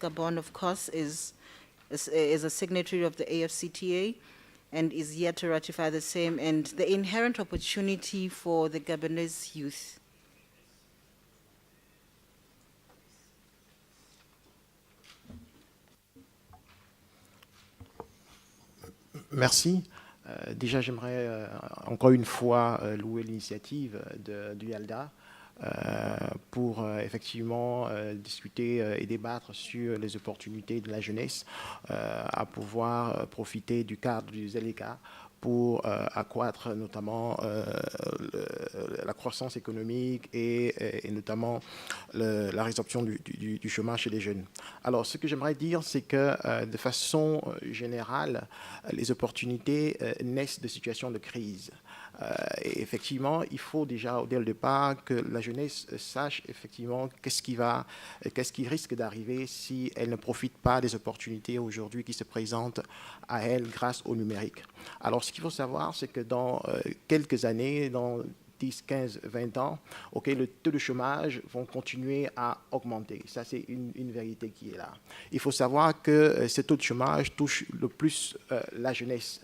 Gabon, of course, is a signatory of the AFCTA and is yet to ratify the same, and the inherent opportunity for the Gabonese youth? Merci. Déjà, j'aimerais encore une fois louer l'initiative du YALDA pour effectivement discuter et débattre sur les opportunités de la jeunesse à pouvoir profiter du cadre du ZLECA pour accroître notamment la croissance économique et notamment la résorption du chômage chez les jeunes. Alors, ce que j'aimerais dire, c'est que de façon générale, les opportunités naissent de situations de crise. Et effectivement, il faut déjà, dès le départ, que la jeunesse sache effectivement qu'est-ce qui risque d'arriver si elle ne profite pas des opportunités aujourd'hui qui se présentent à elle grâce au numérique. Alors, ce qu'il faut savoir, c'est que dans quelques années, dans 10, 15, 20 ans, le taux de chômage vont continuer à augmenter. Ça, c'est une vérité qui est là. Il faut savoir que ce taux de chômage touche le plus la jeunesse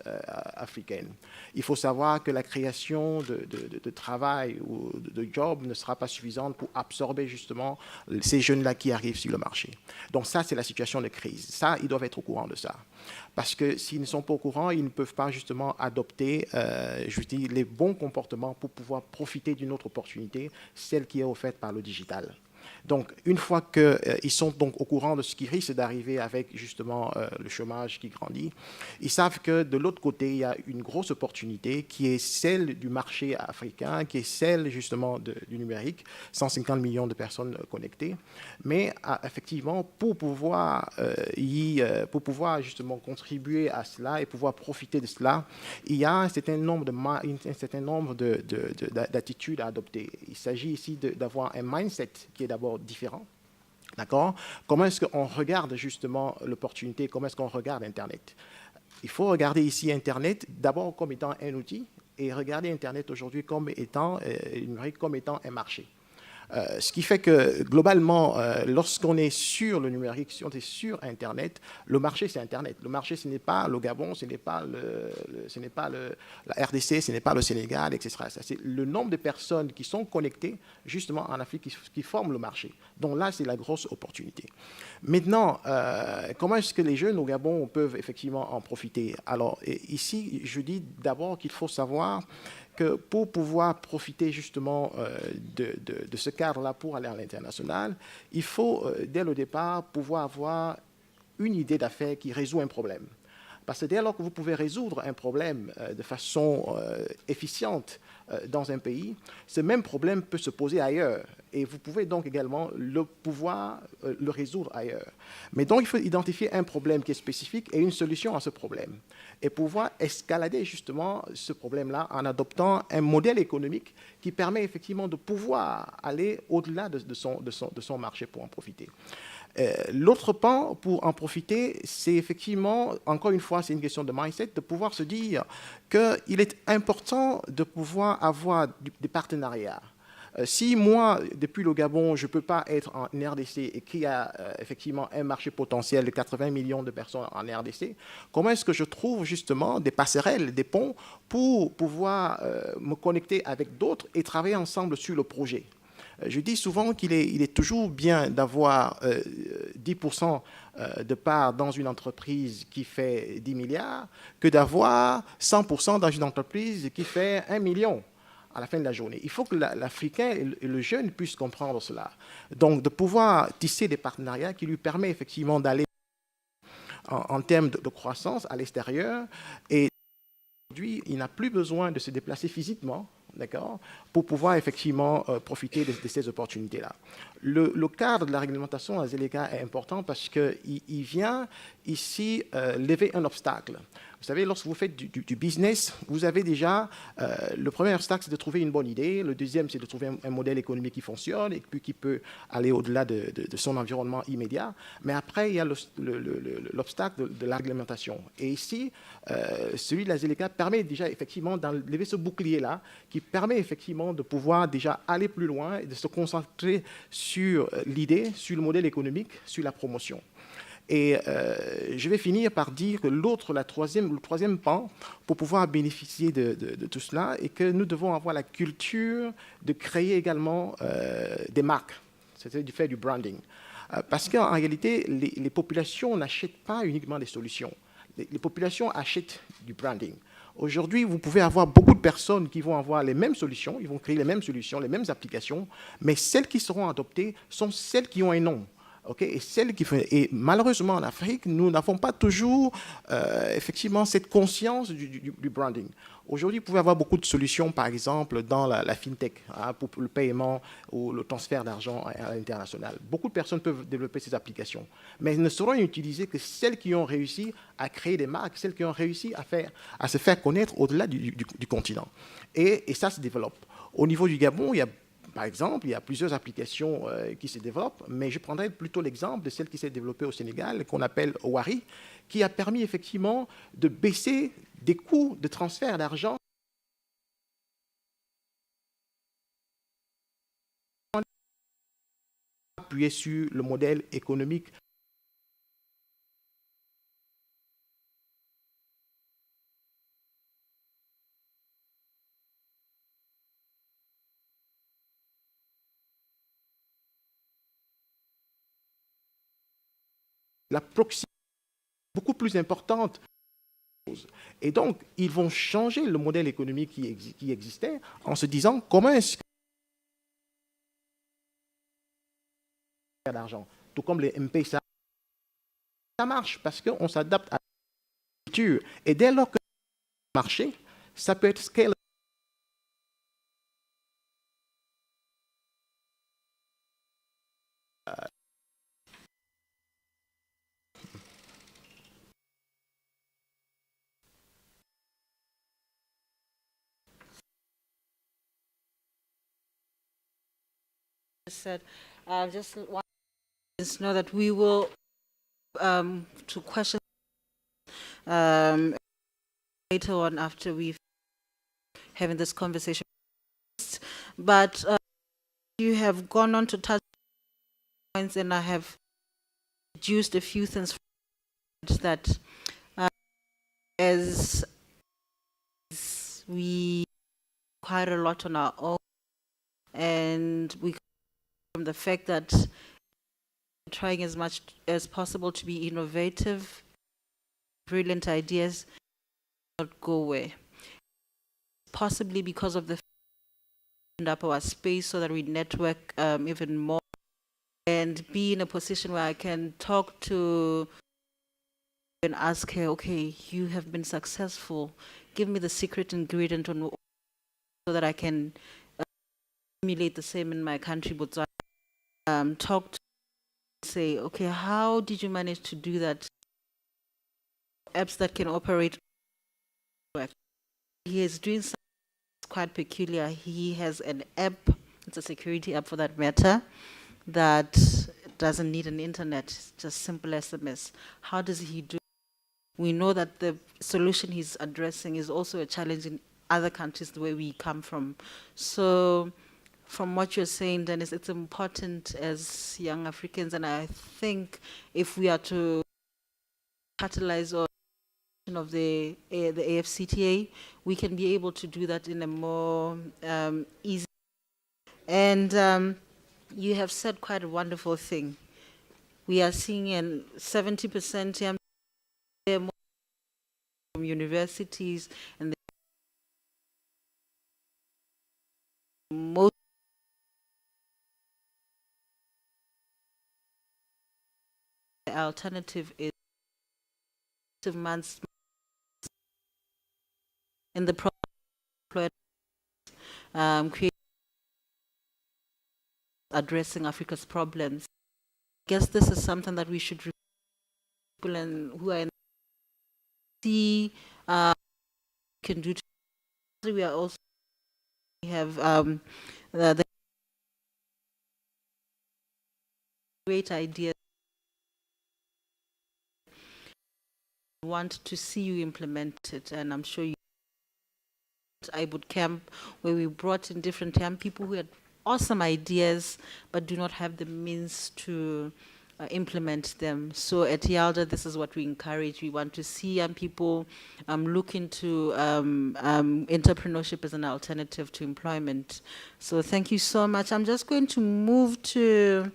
africaine. Il faut savoir que la création de travail ou de job ne sera pas suffisante pour absorber justement ces jeunes-là qui arrivent sur le marché. Donc ça, c'est la situation de crise. Ça, ils doivent être au courant de ça. Parce que s'ils ne sont pas au courant, ils ne peuvent pas justement adopter les bons comportements pour pouvoir profiter d'une autre opportunité, celle qui est offerte par le digital. Donc, une fois qu'ils sont donc au courant de ce qui risque d'arriver avec justement le chômage qui grandit, ils savent que de l'autre côté, il y a une grosse opportunité qui est celle du marché africain, qui est celle justement du numérique, 150 millions de personnes connectées. Mais effectivement, pour pouvoir justement contribuer à cela et pouvoir profiter de cela, il y a un certain nombre d'attitudes à adopter. Il s'agit ici d'avoir un mindset qui est d'abord différent. D'accord? Comment est-ce qu'on regarde justement l'opportunité? Comment est-ce qu'on regarde Internet? Il faut regarder ici Internet d'abord comme étant un outil et regarder Internet aujourd'hui comme étant numérique, comme étant un marché. Ce qui fait que, globalement, lorsqu'on est sur le numérique, si on est sur Internet, le marché, c'est Internet. Le marché, ce n'est pas le Gabon, ce n'est pas, la RDC, ce n'est pas le Sénégal, etc. C'est le nombre de personnes qui sont connectées, justement, en Afrique, qui forment le marché. Donc là, c'est la grosse opportunité. Maintenant, comment est-ce que les jeunes au Gabon peuvent effectivement en profiter? Alors, ici, je dis d'abord qu'il faut savoir que pour pouvoir profiter justement de ce cadre-là pour aller à l'international, il faut, dès le départ, pouvoir avoir une idée d'affaires qui résout un problème. Parce que dès lors que vous pouvez résoudre un problème de façon efficiente dans un pays, ce même problème peut se poser ailleurs. Et vous pouvez donc également le résoudre ailleurs. Mais donc, il faut identifier un problème qui est spécifique et une solution à ce problème. Et pouvoir escalader justement ce problème-là en adoptant un modèle économique qui permet effectivement de pouvoir aller au-delà de son marché pour en profiter. L'autre pan, pour en profiter, c'est effectivement, encore une fois, c'est une question de mindset, de pouvoir se dire qu'il est important de pouvoir avoir des partenariats. Si moi, depuis le Gabon, je ne peux pas être en RDC et qu'il y a effectivement un marché potentiel de 80 millions de personnes en RDC, comment est-ce que je trouve justement des passerelles, des ponts pour pouvoir me connecter avec d'autres et travailler ensemble sur le projet? Je dis souvent qu'il est toujours bien d'avoir 10% de part dans une entreprise qui fait 10 milliards que d'avoir 100% dans une entreprise qui fait 1 million à la fin de la journée. Il faut que l'Africain et le jeune puissent comprendre cela. Donc, de pouvoir tisser des partenariats qui lui permettent effectivement d'aller en termes de croissance à l'extérieur. Et aujourd'hui, il n'a plus besoin de se déplacer physiquement, d'accord, pour pouvoir effectivement profiter de ces opportunités-là. Le cadre de la réglementation à Zéléka est important parce qu'il vient ici lever un obstacle. Vous savez, lorsque vous faites du business, vous avez déjà, le premier obstacle, c'est de trouver une bonne idée. Le deuxième, c'est de trouver un modèle économique qui fonctionne et puis qui peut aller au-delà de son environnement immédiat. Mais après, il y a l'obstacle de la réglementation. Et ici, celui de la Zéléka permet déjà effectivement d'enlever ce bouclier-là qui permet effectivement de pouvoir déjà aller plus loin et de se concentrer sur l'idée, sur le modèle économique, sur la promotion. Et je vais finir par dire que le troisième pan, pour pouvoir bénéficier de tout cela, est que nous devons avoir la culture de créer également des marques, c'est-à-dire de faire du branding. Parce qu'en réalité, les populations n'achètent pas uniquement des solutions. Les populations achètent du branding. Aujourd'hui, vous pouvez avoir beaucoup de personnes qui vont avoir les mêmes solutions, ils vont créer les mêmes solutions, les mêmes applications, mais celles qui seront adoptées sont celles qui ont un nom. Okay, et malheureusement, en Afrique, nous n'avons pas toujours effectivement cette conscience du branding. Aujourd'hui, vous pouvez avoir beaucoup de solutions, par exemple, dans la fintech, pour le paiement ou le transfert d'argent à l'international. Beaucoup de personnes peuvent développer ces applications, mais elles ne seront utilisées que celles qui ont réussi à créer des marques, celles qui ont réussi à se faire connaître au-delà du continent. Et ça se développe. Au niveau du Gabon, par exemple, il y a plusieurs applications qui se développent, mais je prendrai plutôt l'exemple de celle qui s'est développée au Sénégal, qu'on appelle Wari, qui a permis effectivement de baisser des coûts de transfert d'argent appuyé sur le modèle économique. La proximité est beaucoup plus importante. Et donc, ils vont changer le modèle économique qui existait en se disant comment est-ce que l'argent, tout comme les MP, ça marche parce qu'on s'adapte à la culture. Et dès lors que ça marche, ça peut être scalable. Said, just want to know that we will to question later on after we've having this conversation. But you have gone on to touch points, and I have deduced a few things that as we quite a lot on our own, and we from the fact that trying as much as possible to be innovative, brilliant ideas not go away. Possibly because of the up our space so that we network even more and be in a position where I can talk to and ask her, okay, you have been successful. Give me the secret ingredient on so that I can emulate the same in my country. But talk to say, okay, how did you manage to do that? Apps that can operate. He is doing something quite peculiar. He has an app, it's a security app for that matter, that doesn't need an internet, it's just simple SMS. How does he do? We know that the solution he's addressing is also a challenge in other countries the way we come from. So from what you're saying, Dennis, it's important as young Africans, and I think if we are to catalyze or of the AFCTA, we can be able to do that in a more easy. And you have said quite a wonderful thing. We are seeing a 70% from universities, and most alternative is months in the create addressing Africa's problems. I guess this is something that we should people and who are in see can do. We are also have the great idea. Want to see you implement it, and I'm sure you. I would camp where we brought in different young people who had awesome ideas but do not have the means to implement them. So at Yalda, this is what we encourage. We want to see young people look into entrepreneurship as an alternative to employment. So thank you so much. I'm just going to move to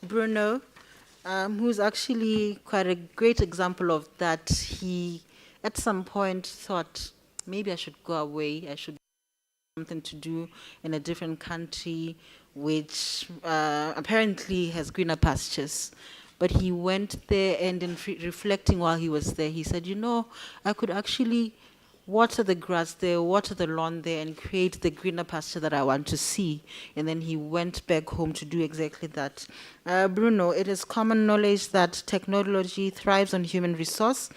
Bruno, who's actually quite a great example of that. He at some point thought, maybe I should go away, I should have something to do in a different country, which apparently has greener pastures. But he went there, and in reflecting while he was there, he said, you know, I could actually water the grass there, water the lawn there, and create the greener pasture that I want to see. And then he went back home to do exactly that. Bruno, it is common knowledge that technology thrives on human resource.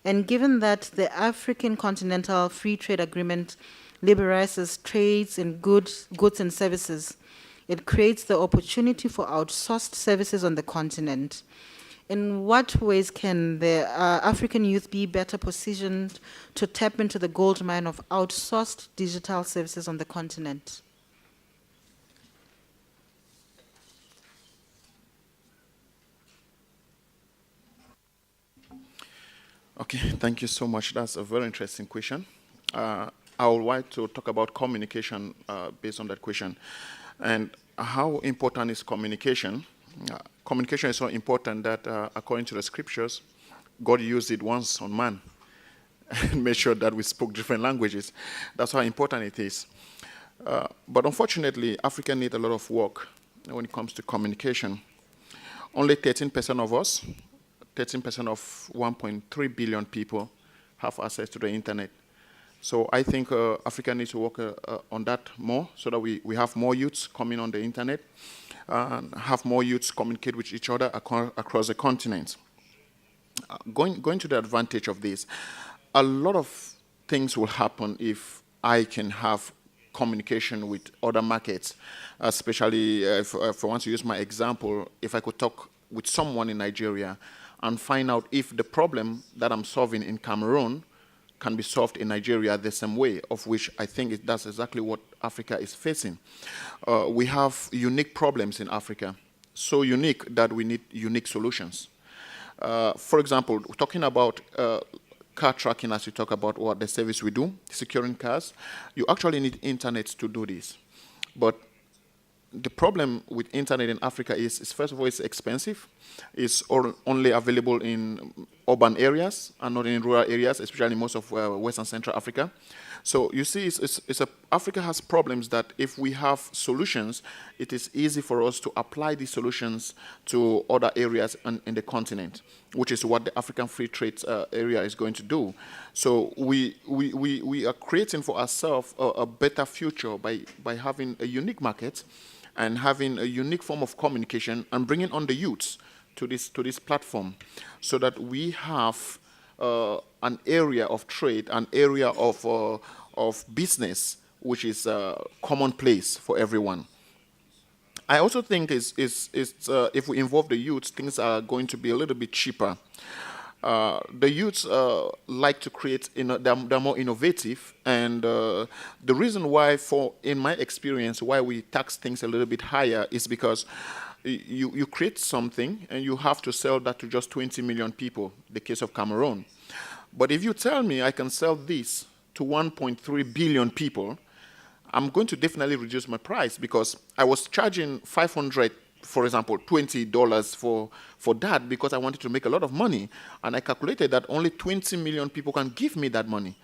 And given that the African Continental Free Trade Agreement liberalizes trades in goods and services, it creates the opportunity for outsourced services on the continent. In what ways can the African youth be better positioned to tap into the gold mine of outsourced digital services on the continent? Okay, thank you so much. That's a very interesting question. I would like to talk about communication based on that question. And how important is communication? Communication is so important that according to the scriptures, God used it once on man and made sure that we spoke different languages. That's how important it is. But unfortunately, Africa needs a lot of work when it comes to communication. Only 13% of us, 13% of 1.3 billion people have access to the internet. So I think Africa needs to work on that more so that we have more youths coming on the internet and have more youths communicate with each other across the continent. Going to the advantage of this, a lot of things will happen if I can have communication with other markets, especially if I want to use my example, if I could talk with someone in Nigeria and find out if the problem that I'm solving in Cameroon can be solved in Nigeria the same way, of which I think that's exactly what Africa is facing. We have unique problems in Africa, so unique that we need unique solutions. For example, talking about car tracking, as you talk about what the service we do, securing cars, you actually need internet to do this. But the problem with internet in Africa is first of all, it's expensive. It's only available in urban areas and not in rural areas, especially most of West and Central Africa. So you see, Africa has problems that if we have solutions, it is easy for us to apply these solutions to other areas in the continent, which is what the African Free Trade area is going to do. So we are creating for ourselves a better future by having a unique market and having a unique form of communication and bringing on the youths to this platform so that we have an area of trade, an area of business, which is commonplace for everyone. I also think if we involve the youths, things are going to be a little bit cheaper. The youths like to create, they're more innovative, and the reason why, in my experience, why we tax things a little bit higher is because you create something and you have to sell that to just 20 million people, the case of Cameroon. But if you tell me I can sell this to 1.3 billion people, I'm going to definitely reduce my price, because I was charging $500, for example, $20 for that because I wanted to make a lot of money. And I calculated that only 20 million people can give me that money.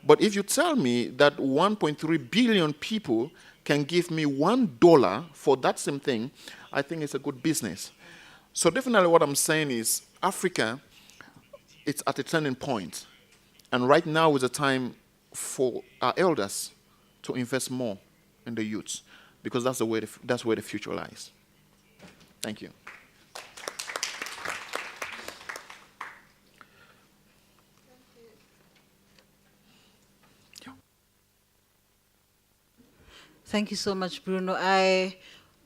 But if you tell me that 1.3 billion people can give me $1 for that same thing, I think it's a good business. So definitely what I'm saying is Africa, it's at a turning point. And right now is a time for our elders to invest more in the youths, because that's where the future lies. Thank you. Thank you so much, Bruno. I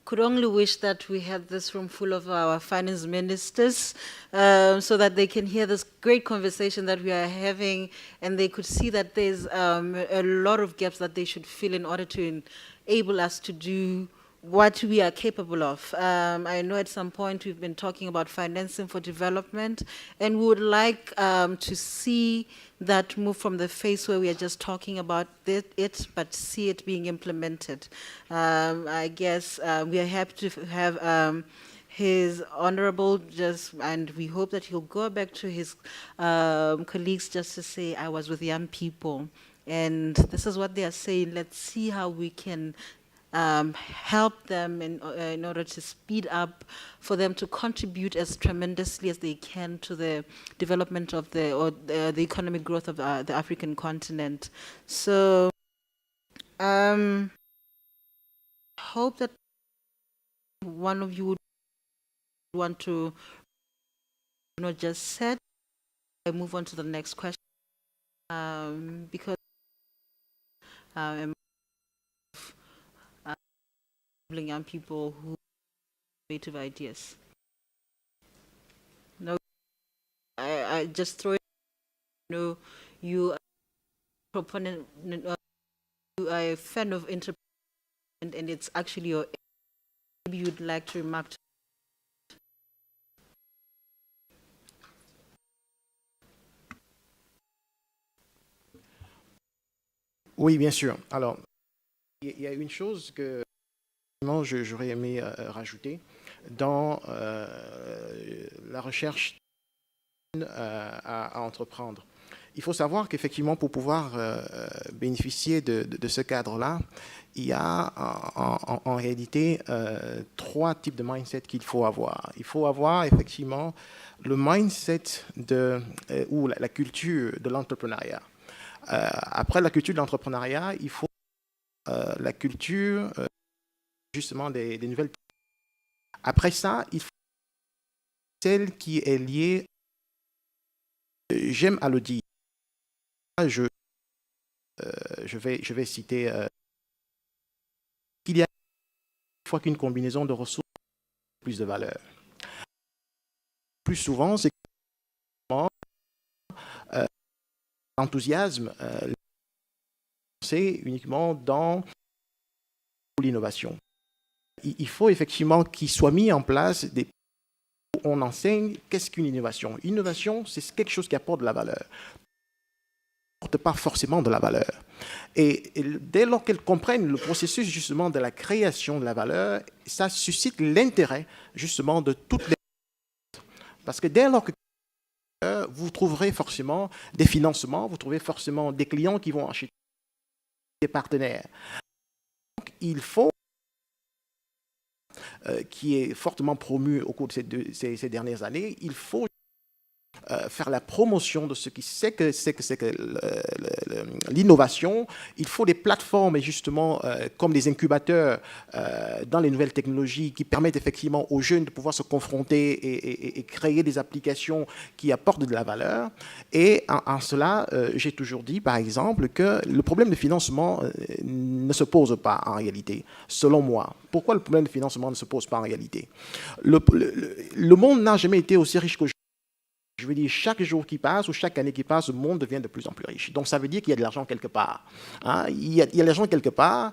could only wish that we had this room full of our finance ministers so that they can hear this great conversation that we are having, and they could see that there's a lot of gaps that they should fill in order to enable us to do what we are capable of. I know at some point we've been talking about financing for development, and we would like to see that move from the phase where we are just talking about it, but see it being implemented. I guess we are happy to have his honorable and we hope that he'll go back to his colleagues just to say, I was with young people, and this is what they are saying. Let's see how we can help them in order to speed up, for them to contribute as tremendously as they can to the development of the economic growth of the African continent. So hope that one of you would want to just said. I move on to the next question because young people who have creative ideas. No, I just throw it. You are a proponent, you are a fan of entrepreneurship, and it's actually your. Maybe you'd like to remark. Oui, bien sûr. Alors, il y a une chose que j'aurais aimé rajouter dans la recherche à entreprendre. Il faut savoir qu'effectivement, pour pouvoir bénéficier de ce cadre-là, il y a en réalité 3 types de mindset qu'il faut avoir. Il faut avoir effectivement le mindset ou la culture de l'entrepreneuriat. Après la culture de l'entrepreneuriat, il faut la culture justement des nouvelles. Après ça, il faut celle qui est liée, j'aime à le dire, je vais citer, qu'il y a une fois qu'une combinaison de ressources plus de valeur. Plus souvent, c'est l'enthousiasme, c'est uniquement dans l'innovation. Il faut effectivement qu'il soit mis en place des... On enseigne qu'est-ce qu'une innovation. Innovation, c'est quelque chose qui apporte de la valeur. N'apporte pas forcément de la valeur. Et dès lors qu'elles comprennent le processus justement de la création de la valeur, ça suscite l'intérêt justement de toutes les... Parce que dès lors que vous trouverez forcément des financements, vous trouverez forcément des clients qui vont acheter, des partenaires. Donc, il faut qui est fortement promu au cours de ces dernières années, il faut faire la promotion de ce qui c'est que l'innovation. Il faut des plateformes, et justement, comme des incubateurs dans les nouvelles technologies qui permettent effectivement aux jeunes de pouvoir se confronter et créer des applications qui apportent de la valeur. Et en cela, j'ai toujours dit, par exemple, que le problème de financement ne se pose pas en réalité, selon moi. Pourquoi le problème de financement ne se pose pas en réalité? Le monde n'a jamais été aussi riche qu'aujourd'hui. Je veux dire, chaque jour qui passe ou chaque année qui passe, le monde devient de plus en plus riche. Donc, ça veut dire qu'il y a de l'argent quelque part. Hein? Il y a de l'argent quelque part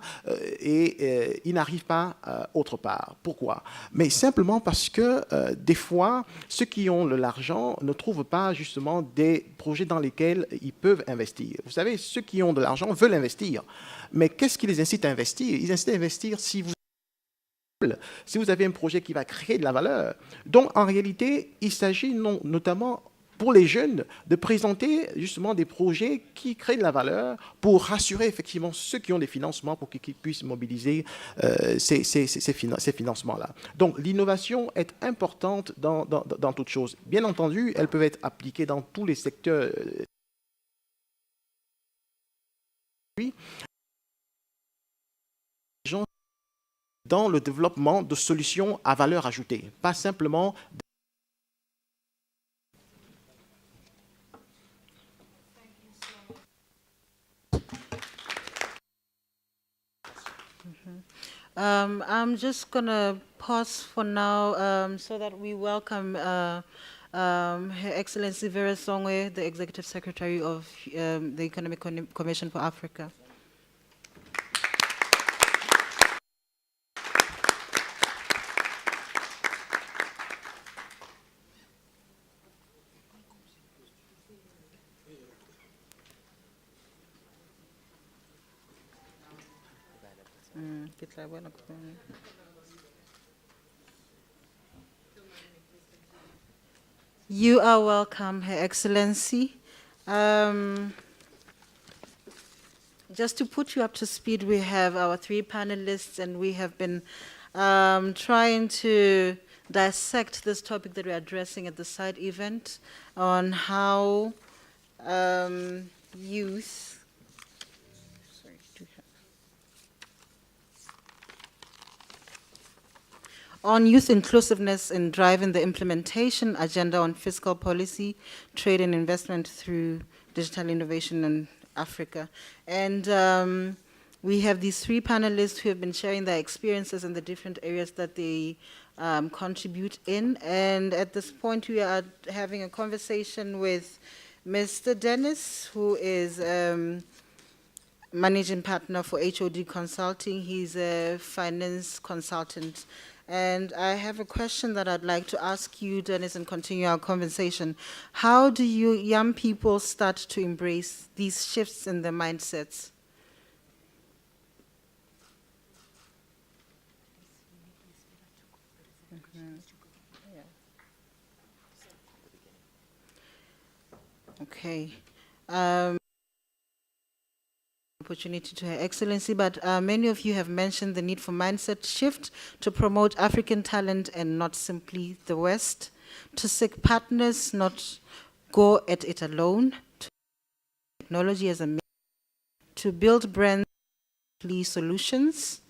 et il n'arrive pas autre part. Pourquoi? Mais simplement parce que des fois, ceux qui ont de l'argent ne trouvent pas justement des projets dans lesquels ils peuvent investir. Vous savez, ceux qui ont de l'argent veulent investir. Mais qu'est-ce qui les incite à investir? Ils incitent à investir si vous avez un projet qui va créer de la valeur. Donc, en réalité, il s'agit notamment pour les jeunes de présenter justement des projets qui créent de la valeur pour rassurer effectivement ceux qui ont des financements pour qu'ils puissent mobiliser ces financements-là. Donc, l'innovation est importante dans toute chose. Bien entendu, elles peuvent être appliquées dans tous les secteurs. Dans le développement de solutions à valeur ajoutée, pas simplement... I'm just going to pause for now so that we welcome Her Excellency Vera Songwe, the Executive Secretary of the Economic Commission for Africa. You are welcome, Her Excellency. Just to put you up to speed, we have our three panelists, and we have been trying to dissect this topic that we're addressing at the side event on how youth on youth inclusiveness in driving the implementation agenda on fiscal policy, trade and investment through digital innovation in Africa. And we have these three panelists who have been sharing their experiences in the different areas that they contribute in. And at this point, we are having a conversation with Mr. Dennis, who is managing partner for HOD Consulting. He's a finance consultant. And I have a question that I'd like to ask you, Dennis, and continue our conversation. How do you young people start to embrace these shifts in their mindsets? Okay. Opportunity to Her Excellency, but many of you have mentioned the need for mindset shift to promote African talent and not simply the West, to seek partners, not go at it alone, to technology as a means, to build brand solutions.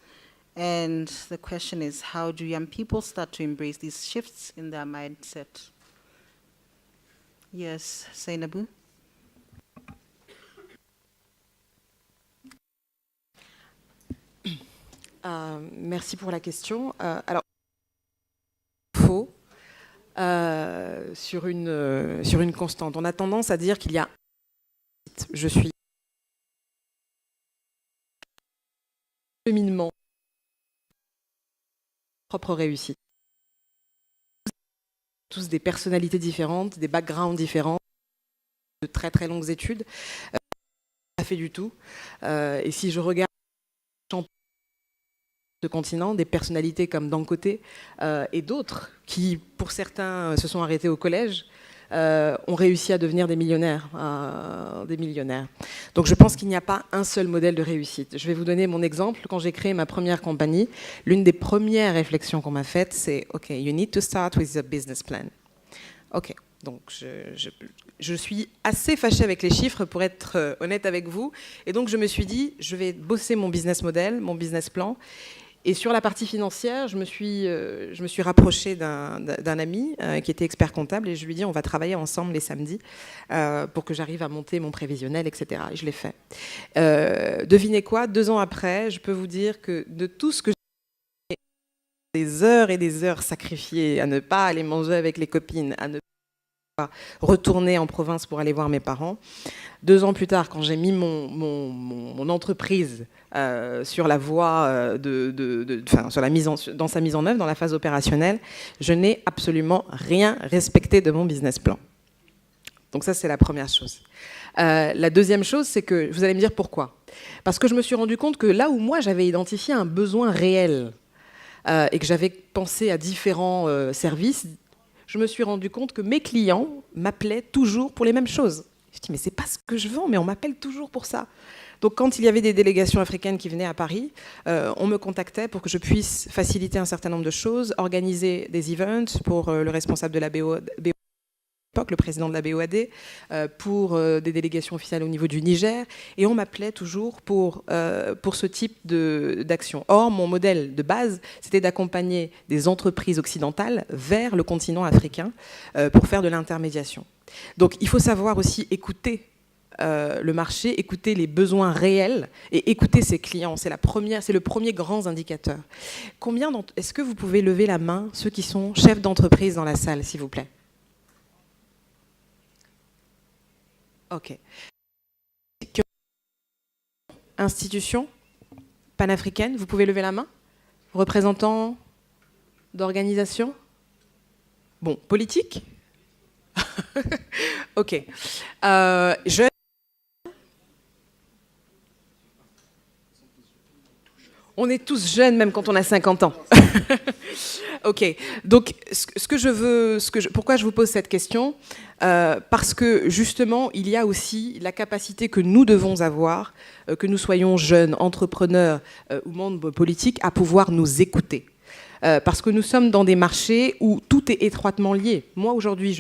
And the question is, how do young people start to embrace these shifts in their mindset? Yes, Zainabou? Merci pour la question. Alors, faux sur une constante. On a tendance à dire qu'il y a Je suis cheminement, propre réussite. Tous des personnalités différentes, des backgrounds différents, de très très longues études. Pas fait du tout. Et si je regarde ce continent, des personnalités comme Dangote et d'autres qui, pour certains, se sont arrêtés au collège, ont réussi à devenir des millionnaires. Donc je pense qu'il n'y a pas un seul modèle de réussite. Je vais vous donner mon exemple. Quand j'ai créé ma première compagnie, l'une des premières réflexions qu'on m'a faites, c'est « OK, you need to start with a business plan ». OK, donc je suis assez fâchée avec les chiffres pour être honnête avec vous. Et donc je me suis dit, je vais bosser mon business model, mon business plan. Et sur la partie financière, je me suis rapprochée d'un ami qui était expert comptable et je lui ai dit on va travailler ensemble les samedis pour que j'arrive à monter mon prévisionnel, etc. Et je l'ai fait. Devinez quoi, 2 ans après, je peux vous dire que de tout ce que j'ai des heures et des heures sacrifiées à ne pas aller manger avec les copines, à ne pas retourner en province pour aller voir mes parents, 2 ans plus tard, quand j'ai mis mon entreprise sur la voie dans sa mise en œuvre, dans la phase opérationnelle, je n'ai absolument rien respecté de mon business plan. Donc ça, c'est la première chose. La deuxième chose, c'est que vous allez me dire pourquoi. Parce que je me suis rendu compte que là où moi, j'avais identifié un besoin réel et que j'avais pensé à différents services, je me suis rendu compte que mes clients m'appelaient toujours pour les mêmes choses. Je dis, mais c'est pas ce que je vends, mais on m'appelle toujours pour ça. Donc quand il y avait des délégations africaines qui venaient à Paris, on me contactait pour que je puisse faciliter un certain nombre de choses, organiser des events pour le responsable de la BOAD, le président de la BOAD, pour des délégations officielles au niveau du Niger, et on m'appelait toujours pour ce type d'action. Or, mon modèle de base, c'était d'accompagner des entreprises occidentales vers le continent africain pour faire de l'intermédiation. Donc, il faut savoir aussi écouter le marché, écouter les besoins réels et écouter ses clients. C'est le premier grand indicateur. Est-ce que vous pouvez lever la main, ceux qui sont chefs d'entreprise dans la salle, s'il vous plaît? OK. Institution panafricaine, vous pouvez lever la main? Représentant d'organisation? Bon, politique? OK. Jeunes? On est tous jeunes, même quand on a 50 ans. OK. Donc, pourquoi je vous pose cette question? Parce que, justement, il y a aussi la capacité que nous devons avoir, que nous soyons jeunes, entrepreneurs ou membres politiques, à pouvoir nous écouter. Parce que nous sommes dans des marchés où tout est étroitement lié. Moi, aujourd'hui,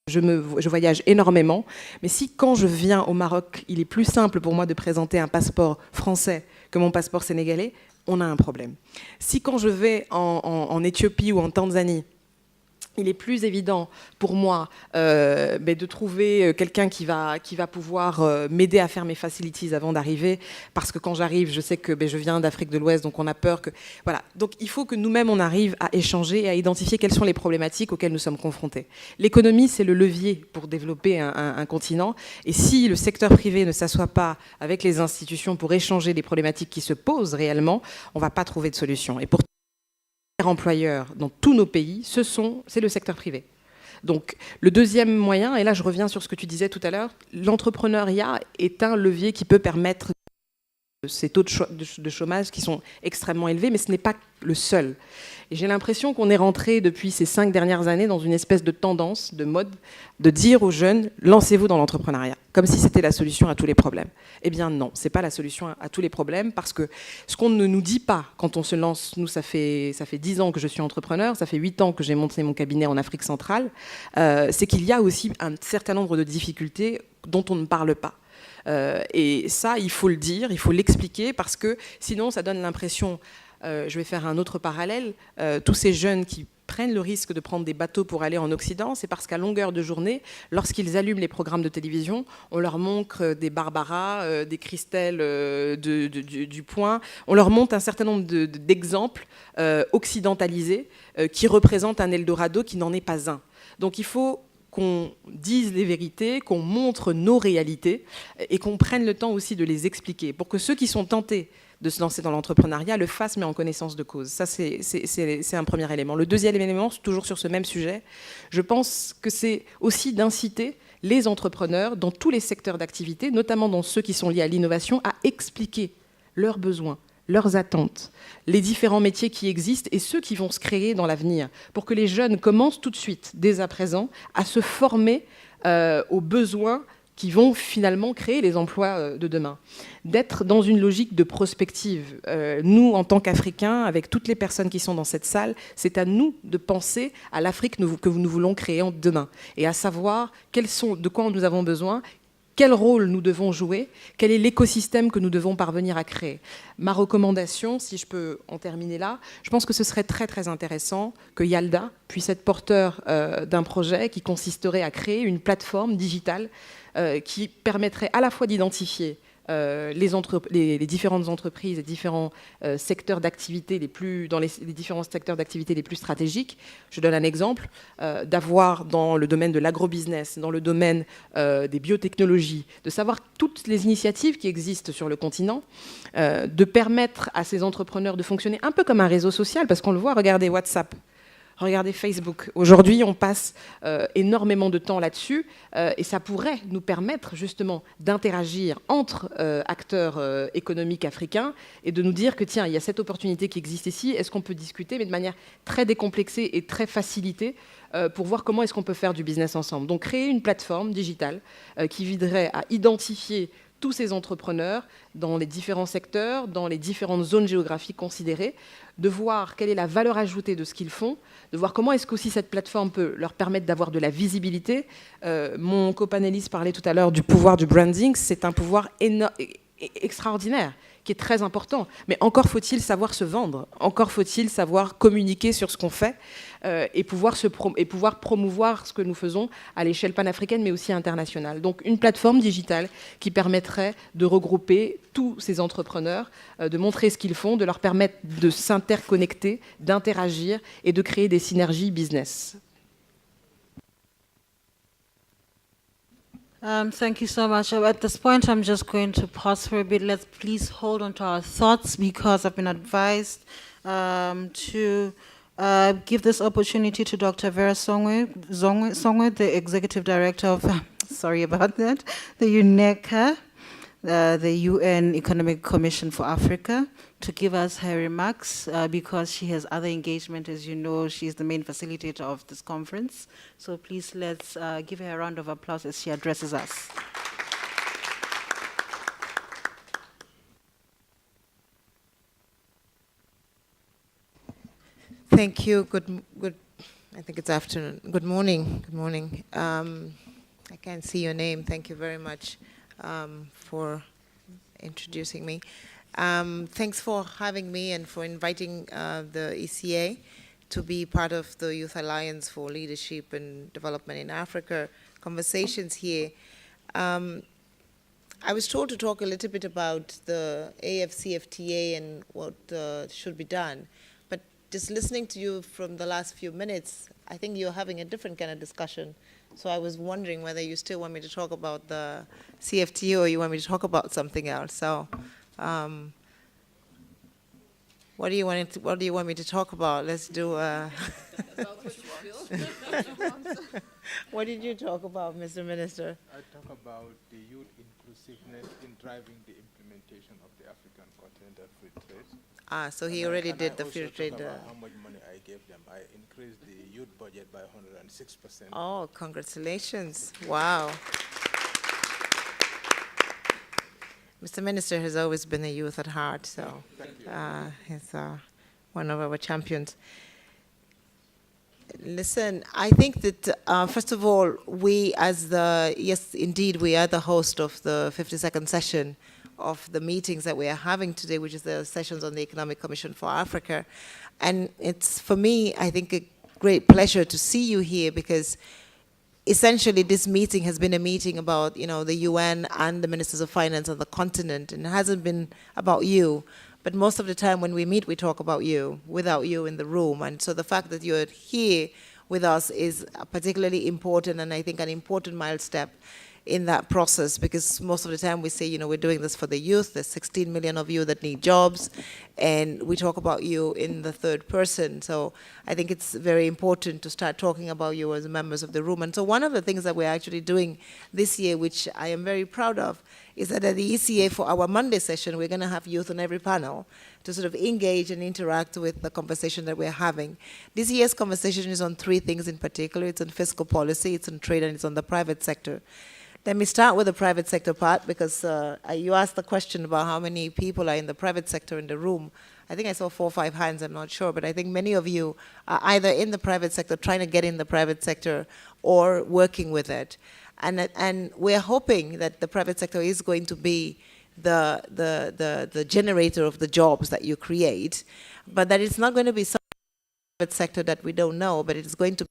je voyage énormément, mais si quand je viens au Maroc, il est plus simple pour moi de présenter un passeport français que mon passeport sénégalais, on a un problème. Si quand je vais en Éthiopie ou en Tanzanie, il est plus évident pour moi de trouver quelqu'un qui va pouvoir m'aider à faire mes facilities avant d'arriver, parce que quand j'arrive, je sais que je viens d'Afrique de l'Ouest, donc on a peur que... Voilà. Donc il faut que nous-mêmes, on arrive à échanger et à identifier quelles sont les problématiques auxquelles nous sommes confrontés. L'économie, c'est le levier pour développer un continent, et si le secteur privé ne s'assoit pas avec les institutions pour échanger les problématiques qui se posent réellement, on ne va pas trouver de solution. Et pour employeurs dans tous nos pays, c'est le secteur privé. Donc, le deuxième moyen, et là je reviens sur ce que tu disais tout à l'heure, l'entrepreneuriat est un levier qui peut permettre ces taux de chômage qui sont extrêmement élevés, mais ce n'est pas le seul. Et j'ai l'impression qu'on est rentré depuis ces 5 dernières années dans une espèce de tendance, de mode, de dire aux jeunes, lancez-vous dans l'entrepreneuriat, comme si c'était la solution à tous les problèmes. Eh bien non, ce n'est pas la solution à tous les problèmes, parce que ce qu'on ne nous dit pas quand on se lance, nous ça fait 10 ans que je suis entrepreneur, ça fait 8 ans que j'ai monté mon cabinet en Afrique centrale, c'est qu'il y a aussi un certain nombre de difficultés dont on ne parle pas. Et ça, il faut le dire, il faut l'expliquer, parce que sinon ça donne l'impression... je vais faire un autre parallèle. Tous ces jeunes qui prennent le risque de prendre des bateaux pour aller en Occident, c'est parce qu'à longueur de journée, lorsqu'ils allument les programmes de télévision, on leur montre des Barbara, des Christelle du Point, on leur montre un certain nombre d'exemples occidentalisés qui représentent un Eldorado qui n'en est pas un. Donc il faut qu'on dise les vérités, qu'on montre nos réalités et qu'on prenne le temps aussi de les expliquer pour que ceux qui sont tentés de se lancer dans l'entrepreneuriat le fassent, mais en connaissance de cause. Ça, c'est un premier élément. Le deuxième élément, toujours sur ce même sujet, je pense que c'est aussi d'inciter les entrepreneurs dans tous les secteurs d'activité, notamment dans ceux qui sont liés à l'innovation, à expliquer leurs besoins, leurs attentes, les différents métiers qui existent et ceux qui vont se créer dans l'avenir, pour que les jeunes commencent tout de suite, dès à présent, à se former aux besoins qui vont finalement créer les emplois de demain. D'être dans une logique de prospective. Nous, en tant qu'Africains, avec toutes les personnes qui sont dans cette salle, c'est à nous de penser à l'Afrique que nous voulons créer demain, et à savoir de quoi nous avons besoin, quel rôle nous devons jouer, quel est l'écosystème que nous devons parvenir à créer. Ma recommandation, si je peux en terminer là, je pense que ce serait très très intéressant que Yalda puisse être porteur d'un projet qui consisterait à créer une plateforme digitale qui permettrait à la fois d'identifier les différentes entreprises et différents secteurs d'activité dans les différents secteurs d'activité les plus stratégiques. Je donne un exemple, d'avoir dans le domaine de l'agrobusiness, dans le domaine des biotechnologies, de savoir toutes les initiatives qui existent sur le continent, de permettre à ces entrepreneurs de fonctionner un peu comme un réseau social, parce qu'on le voit, regardez WhatsApp. Regardez Facebook. Aujourd'hui, on passe énormément de temps là-dessus et ça pourrait nous permettre justement d'interagir entre acteurs économiques africains et de nous dire que tiens, il y a cette opportunité qui existe ici, est-ce qu'on peut discuter, mais de manière très décomplexée et très facilitée pour voir comment est-ce qu'on peut faire du business ensemble. Donc créer une plateforme digitale qui viderait à identifier tous ces entrepreneurs dans les différents secteurs, dans les différentes zones géographiques considérées, de voir quelle est la valeur ajoutée de ce qu'ils font, de voir comment est-ce qu'aussi cette plateforme peut leur permettre d'avoir de la visibilité. Mon copanéliste parlait tout à l'heure du pouvoir du branding, c'est un pouvoir extraordinaire, qui est très important. Mais encore faut-il savoir se vendre, encore faut-il savoir communiquer sur ce qu'on fait et pouvoir promouvoir ce que nous faisons à l'échelle panafricaine, mais aussi internationale. Donc une plateforme digitale qui permettrait de regrouper tous ces entrepreneurs, de montrer ce qu'ils font, de leur permettre de s'interconnecter, d'interagir et de créer des synergies business. Thank you so much. At this point, I'm just going to pause for a bit. Let's please hold on to our thoughts because I've been advised to give this opportunity to Dr. Vera Songwe, the Executive Director of, sorry about that, the UNECA, the UN Economic Commission for Africa, to give us her remarks because she has other engagement. As you know, she's the main facilitator of this conference. So please let's give her a round of applause as she addresses us. Thank you. Good. I think it's afternoon. Good morning. Good morning. I can't see your name. Thank you very much for introducing me. Thanks for having me and for inviting the ECA to be part of the Youth Alliance for Leadership and Development in Africa conversations here. I was told to talk a little bit about the AFCFTA and what should be done. But just listening to you from the last few minutes, I think you're having a different kind of discussion. So I was wondering whether you still want me to talk about the CFTA or you want me to talk about something else. So what do you want me to talk about? Let's do What did you talk about, Mr. Minister? I talk about the youth inclusiveness in driving the implementation of the African Continental Free Trade. So he already did the free trade. How much money I gave them. I increased the youth budget by 106%. Oh, congratulations. Wow. Mr. Minister has always been a youth at heart, so he's one of our champions. Listen, I think that, first of all, yes, indeed, we are the host of the 52nd session of the meetings that we are having today, which is the sessions on the Economic Commission for Africa. And it's, for me, I think, a great pleasure to see you here because essentially this meeting has been a meeting about, the UN and the ministers of finance of the continent, and it hasn't been about you. But most of the time when we meet, we talk about you, without you in the room. And so the fact that you're here with us is particularly important, and I think an important milestone in that process, because most of the time we say, you know, we're doing this for the youth. There's 16 million of you that need jobs, and we talk about you in the third person. So I think it's very important to start talking about you as members of the room. And so one of the things that we're actually doing this year, which I am very proud of, is that at the ECA for our Monday session, we're going to have youth on every panel to sort of engage and interact with the conversation that we're having. This year's conversation is on 3 things in particular. It's on fiscal policy, it's on trade, and it's on the private sector. Let me start with the private sector part, because you asked the question about how many people are in the private sector in the room. I think I saw 4 or 5 hands, I'm not sure, but I think many of you are either in the private sector, trying to get in the private sector, or working with it. And we're hoping that the private sector is going to be the generator of the jobs that you create, but that it's not going to be some private sector that we don't know, but it's going to be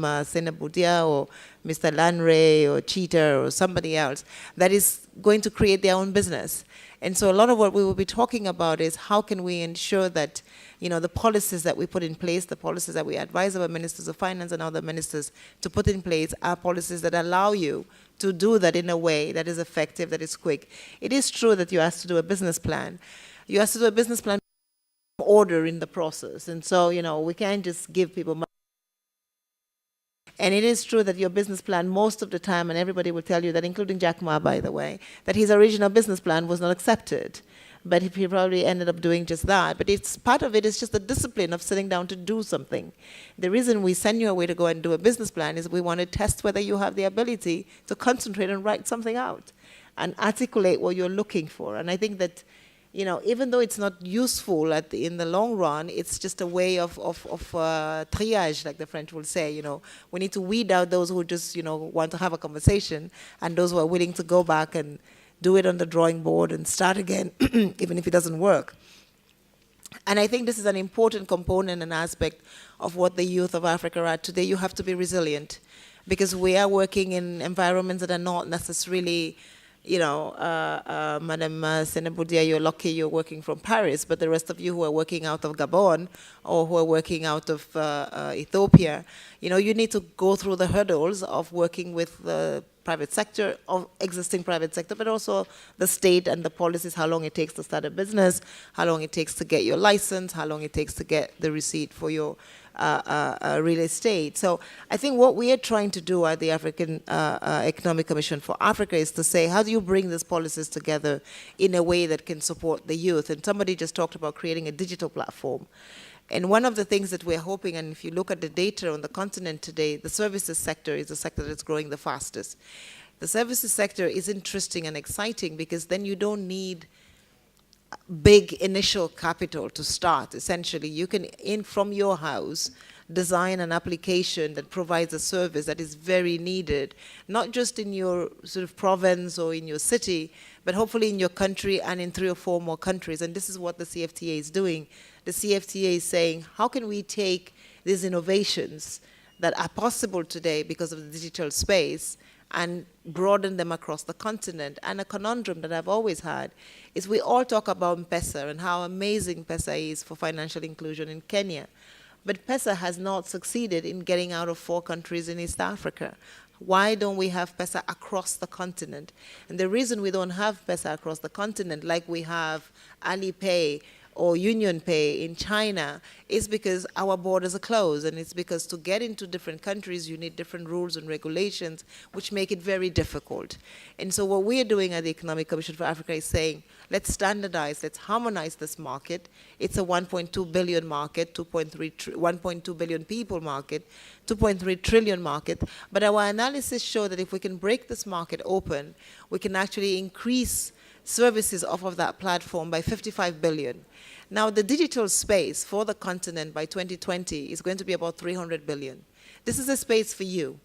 Senabudia or Mr. Lanre or Cheater or somebody else that is going to create their own business. And so a lot of what we will be talking about is how can we ensure that, you know, the policies that we put in place, the policies that we advise our ministers of finance and other ministers to put in place are policies that allow you to do that in a way that is effective, that is quick. It is true that you have to do a business plan. You have to do a business plan order in the process. And so, you know, we can't just give people money. And it is true that your business plan most of the time, and everybody will tell you that, including Jack Ma, by the way, that his original business plan was not accepted. But he probably ended up doing just that. But it's part of it is just the discipline of sitting down to do something. The reason we send you away to go and do a business plan is we want to test whether you have the ability to concentrate and write something out and articulate what you're looking for. And I think that, you know, even though it's not useful in the long run, it's just a way of triage, like the French will say. You know, we need to weed out those who just, you know, want to have a conversation, and those who are willing to go back and do it on the drawing board and start again, even if it doesn't work. And I think this is an important component and aspect of what the youth of Africa are today. You have to be resilient, because we are working in environments that are not necessarily, you know, Madam Senabudia, you're lucky you're working from Paris, but the rest of you who are working out of Gabon or who are working out of Ethiopia, you know, you need to go through the hurdles of working with the private sector, of existing private sector, but also the state and the policies, how long it takes to start a business, how long it takes to get your license, how long it takes to get the receipt for your real estate. So I think what we are trying to do at the African Economic Commission for Africa is to say, how do you bring these policies together in a way that can support the youth? And somebody just talked about creating a digital platform. And one of the things that we're hoping, and if you look at the data on the continent today, the services sector is the sector that's growing the fastest. The services sector is interesting and exciting because then you don't need big initial capital to start. Essentially, you can, from your house, design an application that provides a service that is very needed, not just in your sort of province or in your city, but hopefully in your country and in 3 or 4 more countries. And this is what the CFTA is doing. The CFTA is saying, how can we take these innovations that are possible today because of the digital space and broaden them across the continent? And a conundrum that I've always had is we all talk about M-Pesa and how amazing M-Pesa is for financial inclusion in Kenya. But M-Pesa has not succeeded in getting out of 4 countries in East Africa. Why don't we have M-Pesa across the continent? And the reason we don't have M-Pesa across the continent, like we have Alipay or Union Pay in China, is because our borders are closed, and it's because to get into different countries you need different rules and regulations, which make it very difficult. And so what we are doing at the Economic Commission for Africa is saying, let's standardize, let's harmonize this market. It's a 1.2 billion market, 1.2 billion people market, 2.3 trillion market. But our analysis show that if we can break this market open, we can actually increase services off of that platform by 55 billion. Now, the digital space for the continent by 2020 is going to be about 300 billion. This is a space for you.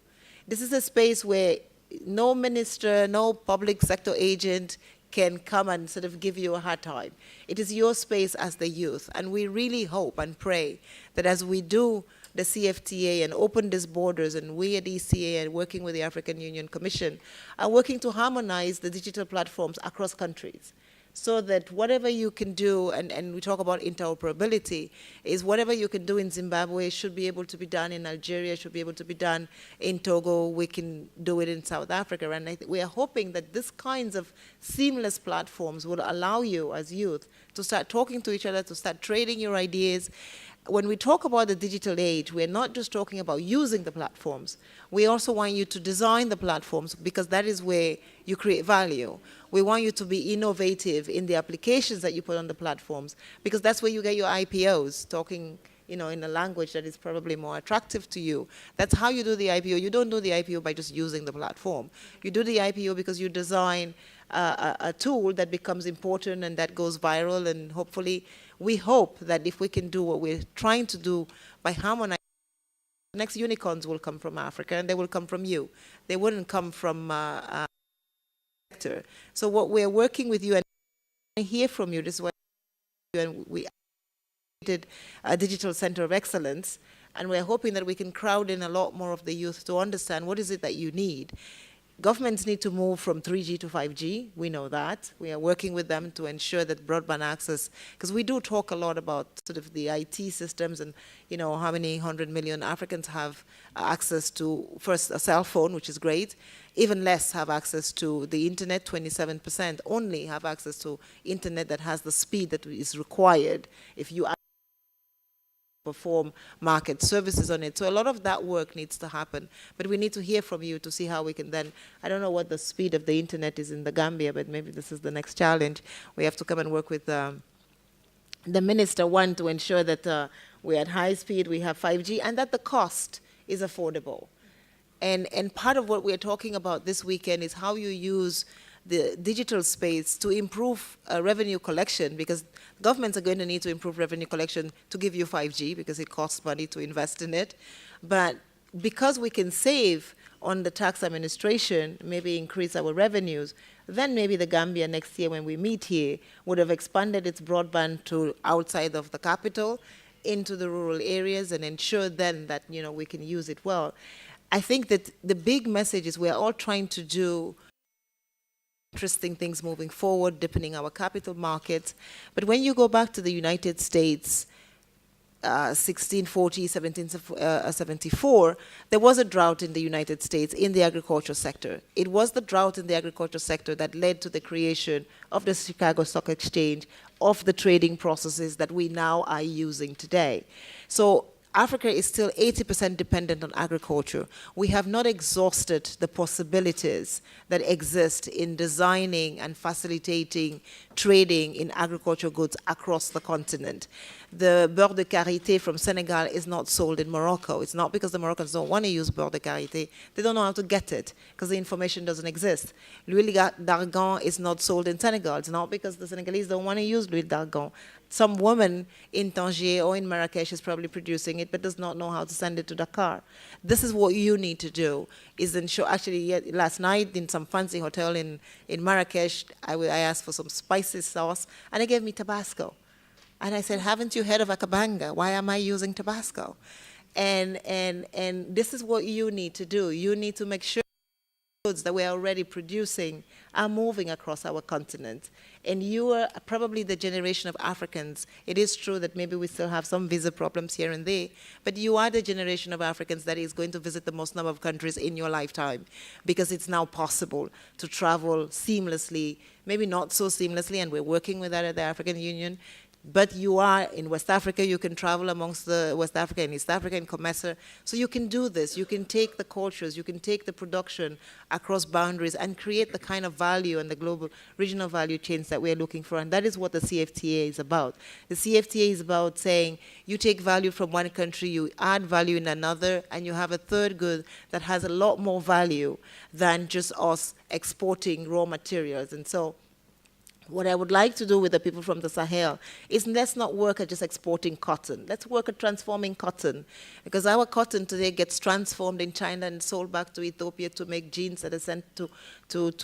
This is a space where no minister, no public sector agent can come and sort of give you a hard time. It is your space as the youth. And we really hope and pray that as we do the CFTA and open these borders, and we at ECA and working with the African Union Commission are working to harmonize the digital platforms across countries. so that whatever you can do, and we talk about interoperability, is whatever you can do in Zimbabwe should be able to be done in Algeria, should be able to be done in Togo, we can do it in South Africa. And we are hoping that this kinds of seamless platforms will allow you as youth to start talking to each other, to start trading your ideas. When we talk about the digital age, we're not just talking about using the platforms. We also want you to design the platforms, because that is where you create value. We want you to be innovative in the applications that you put on the platforms, because that's where you get your IPOs, talking in a language that is probably more attractive to you. That's how you do the IPO. You don't do the IPO by just using the platform. You do the IPO because you design a tool that becomes important and that goes viral, and hopefully, we hope that if we can do what we're trying to do by harmonizing, the next unicorns will come from Africa, and they will come from you. They wouldn't come from sector. So what we're working with you and hear from you, this is what we did a digital center of excellence, and we're hoping that we can crowd in a lot more of the youth to understand what is it that you need. Governments need to move from 3G to 5G. We know that. We are working with them to ensure that broadband access, because we do talk a lot about sort of the IT systems and, how many 100 million Africans have access to, first, a cell phone, which is great. Even less have access to the internet. 27% only have access to internet that has the speed that is required if you perform market services on it. So a lot of that work needs to happen. But we need to hear from you to see how we can then, I don't know what the speed of the internet is in the Gambia, but maybe this is the next challenge. We have to come and work with the minister, one, to ensure that we're at high speed, we have 5G, and that the cost is affordable. And part of what we're talking about this weekend is how you use the digital space to improve revenue collection, because governments are going to need to improve revenue collection to give you 5G, because it costs money to invest in it. But because we can save on the tax administration, maybe increase our revenues, then maybe the Gambia next year when we meet here would have expanded its broadband to outside of the capital into the rural areas, and ensure then that we can use it well. I think that the big message is we're all trying to do interesting things moving forward, deepening our capital markets. But when you go back to the United States, 1640, 1774, there was a drought in the United States in the agriculture sector. It was the drought in the agriculture sector that led to the creation of the Chicago Stock Exchange, of the trading processes that we now are using today. So Africa is still 80% dependent on agriculture. We have not exhausted the possibilities that exist in designing and facilitating trading in agricultural goods across the continent. The beurre de karité from Senegal is not sold in Morocco. It's not because the Moroccans don't want to use beurre de karité. They don't know how to get it because the information doesn't exist. L'huile d'argan is not sold in Senegal. It's not because the Senegalese don't want to use l'huile d'argan. Some woman in Tangier or in Marrakech is probably producing it but does not know how to send it to Dakar. This is what you need to do, is ensure. Actually, last night in some fancy hotel in Marrakech, I asked for some spicy sauce, and they gave me Tabasco. And I said, haven't you heard of Akabanga? Why am I using Tabasco? And this is what you need to do. You need to make sure goods that we're already producing are moving across our continent. And you are probably the generation of Africans. It is true that maybe we still have some visa problems here and there, but you are the generation of Africans that is going to visit the most number of countries in your lifetime, because it's now possible to travel seamlessly, maybe not so seamlessly, and we're working with that at the African Union. But you are in West Africa, you can travel amongst the West Africa and East Africa and Comesa. So you can do this. You can take the cultures, you can take the production across boundaries and create the kind of value and the global regional value chains that we're looking for. And that is what the CFTA is about. The CFTA is about saying you take value from one country, you add value in another, and you have a third good that has a lot more value than just us exporting raw materials. And so what I would like to do with the people from the Sahel is let's not work at just exporting cotton. Let's work at transforming cotton, because our cotton today gets transformed in China and sold back to Ethiopia to make jeans that are sent to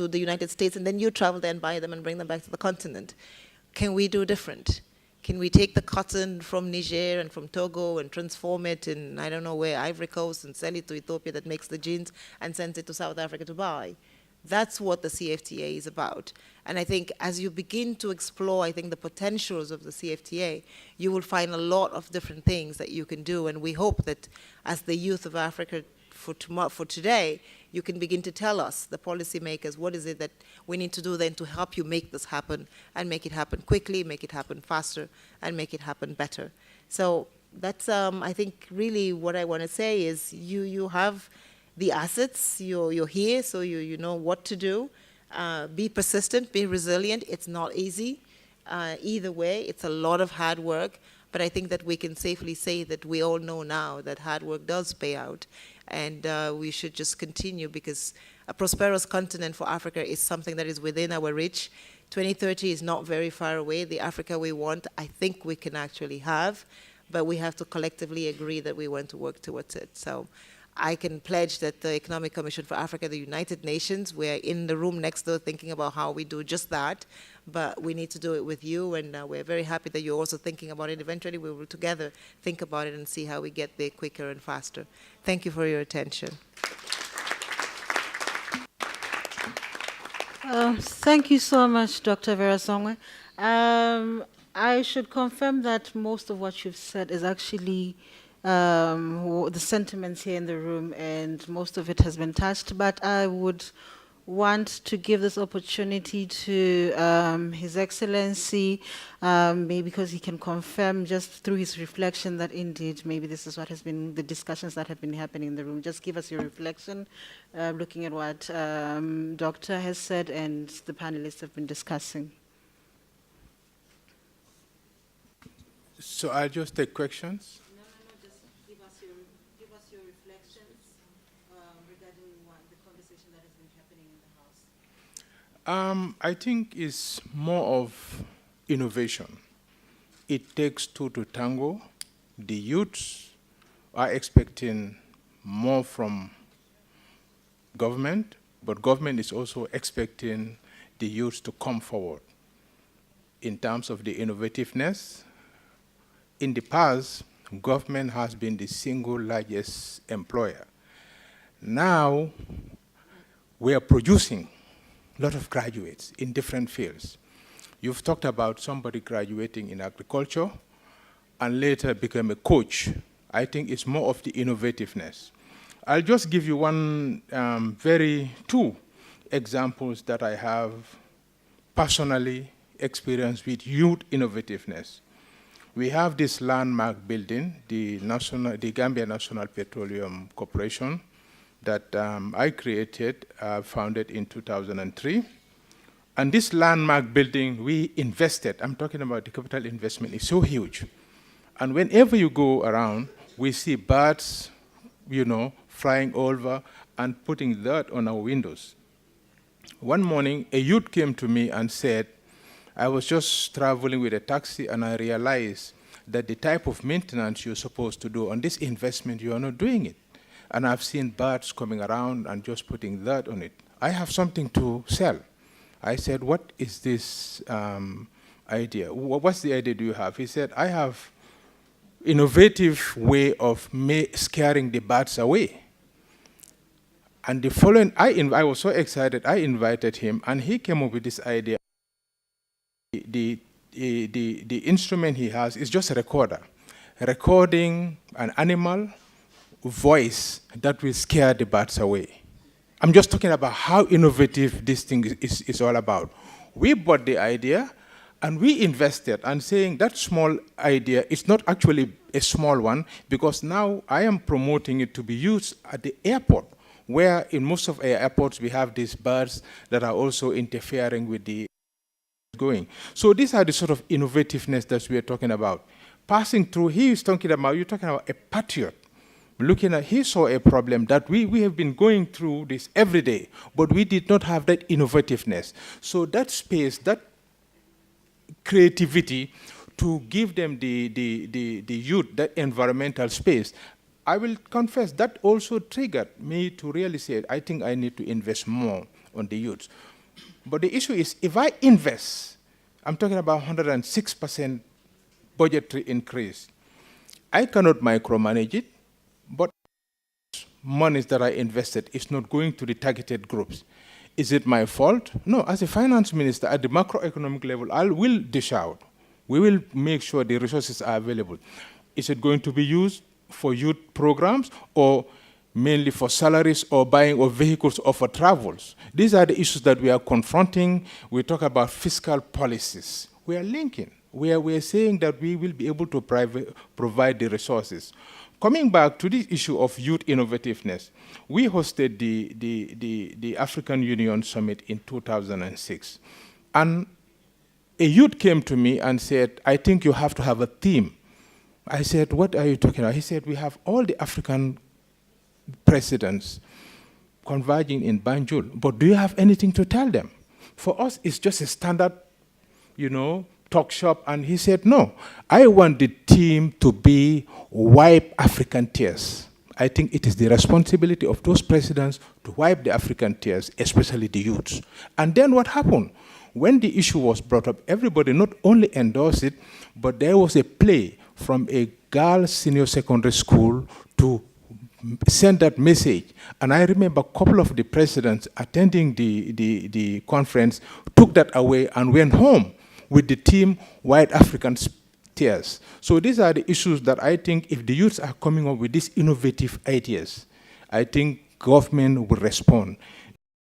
the United States, and then you travel there and buy them and bring them back to the continent. Can we do different? Can we take the cotton from Niger and from Togo and transform it in, I don't know where, Ivory Coast, and sell it to Ethiopia that makes the jeans and sends it to South Africa to buy? That's what the CFTA is about. And I think as you begin to explore, I think, the potentials of the CFTA, you will find a lot of different things that you can do. And we hope that as the youth of Africa for today, you can begin to tell us, the policymakers, what is it that we need to do then to help you make this happen, and make it happen quickly, make it happen faster, and make it happen better. So that's, I think, really what I want to say is you have the assets, you're here, so you know what to do. Be persistent, be resilient. It's not easy. Either way, it's a lot of hard work, but I think that we can safely say that we all know now that hard work does pay out, and we should just continue, because a prosperous continent for Africa is something that is within our reach. 2030 is not very far away. The Africa we want, I think we can actually have, but we have to collectively agree that we want to work towards it. So I can pledge that the Economic Commission for Africa, the United Nations, we're in the room next door thinking about how we do just that, but we need to do it with you, and we're very happy that you're also thinking about it. Eventually we will together think about it and see how we get there quicker and faster. Thank you for your attention. Thank you so much, Dr. Vera Songwe. I should confirm that most of what you've said is actually the sentiments here in the room, and most of it has been touched, but I would want to give this opportunity to His Excellency, maybe because he can confirm just through his reflection that indeed maybe this is what has been the discussions that have been happening in the room. Just give us your reflection, looking at what Doctor has said and the panelists have been discussing. So I'll just take questions. I think it's more of innovation. It takes two to tango. The youths are expecting more from government, but government is also expecting the youths to come forward. In terms of the innovativeness, in the past, government has been the single largest employer. Now, we are producing a lot of graduates in different fields. You've talked about somebody graduating in agriculture and later became a coach. I think it's more of the innovativeness. I'll just give you two examples that I have personally experienced with youth innovativeness. We have this landmark building, the Gambia National Petroleum Corporation, that I created, founded in 2003. And this landmark building, we invested. I'm talking about the capital investment. It's so huge. And whenever you go around, we see birds, flying over and putting dirt on our windows. One morning, a youth came to me and said, I was just traveling with a taxi and I realized that the type of maintenance you're supposed to do on this investment, you are not doing it. And I've seen birds coming around and just putting dirt on it. I have something to sell. I said, what is this idea? What's the idea do you have? He said, I have innovative way of scaring the birds away. And the following, I was so excited, I invited him, and he came up with this idea. The instrument he has is just a recorder, recording an animal voice that will scare the birds away. I'm just talking about how innovative this thing is all about. We bought the idea and we invested, and saying that small idea is not actually a small one, because now I am promoting it to be used at the airport, where in most of our airports we have these birds that are also interfering with the going. So these are the sort of innovativeness that we are talking about. Passing through, you're talking about a patriot. Looking at, he saw a problem that we have been going through this every day, but we did not have that innovativeness. So that space, that creativity to give them the youth that environmental space, I will confess that also triggered me to really say, I think I need to invest more on the youth. But the issue is, if I invest, I'm talking about 106% budgetary increase. I cannot micromanage it, but monies that I invested is not going to the targeted groups. Is it my fault? No, as a finance minister, at the macroeconomic level, I will dish out. We will make sure the resources are available. Is it going to be used for youth programs or mainly for salaries or buying of vehicles or for travels? These are the issues that we are confronting. We talk about fiscal policies. We are linking. We are saying that we will be able to provide the resources. Coming back to this issue of youth innovativeness, we hosted the African Union Summit in 2006. And a youth came to me and said, I think you have to have a theme. I said, what are you talking about? He said, we have all the African presidents converging in Banjul, but do you have anything to tell them? For us, it's just a standard, talk shop. And he said, no, I want the theme to be wipe African tears. I think it is the responsibility of those presidents to wipe the African tears, especially the youths. And then what happened? When the issue was brought up, everybody not only endorsed it, but there was a play from a girls' senior secondary school to send that message. And I remember a couple of the presidents attending the conference took that away and went home with the theme White African Tears. So these are the issues that I think if the youths are coming up with these innovative ideas, I think government will respond.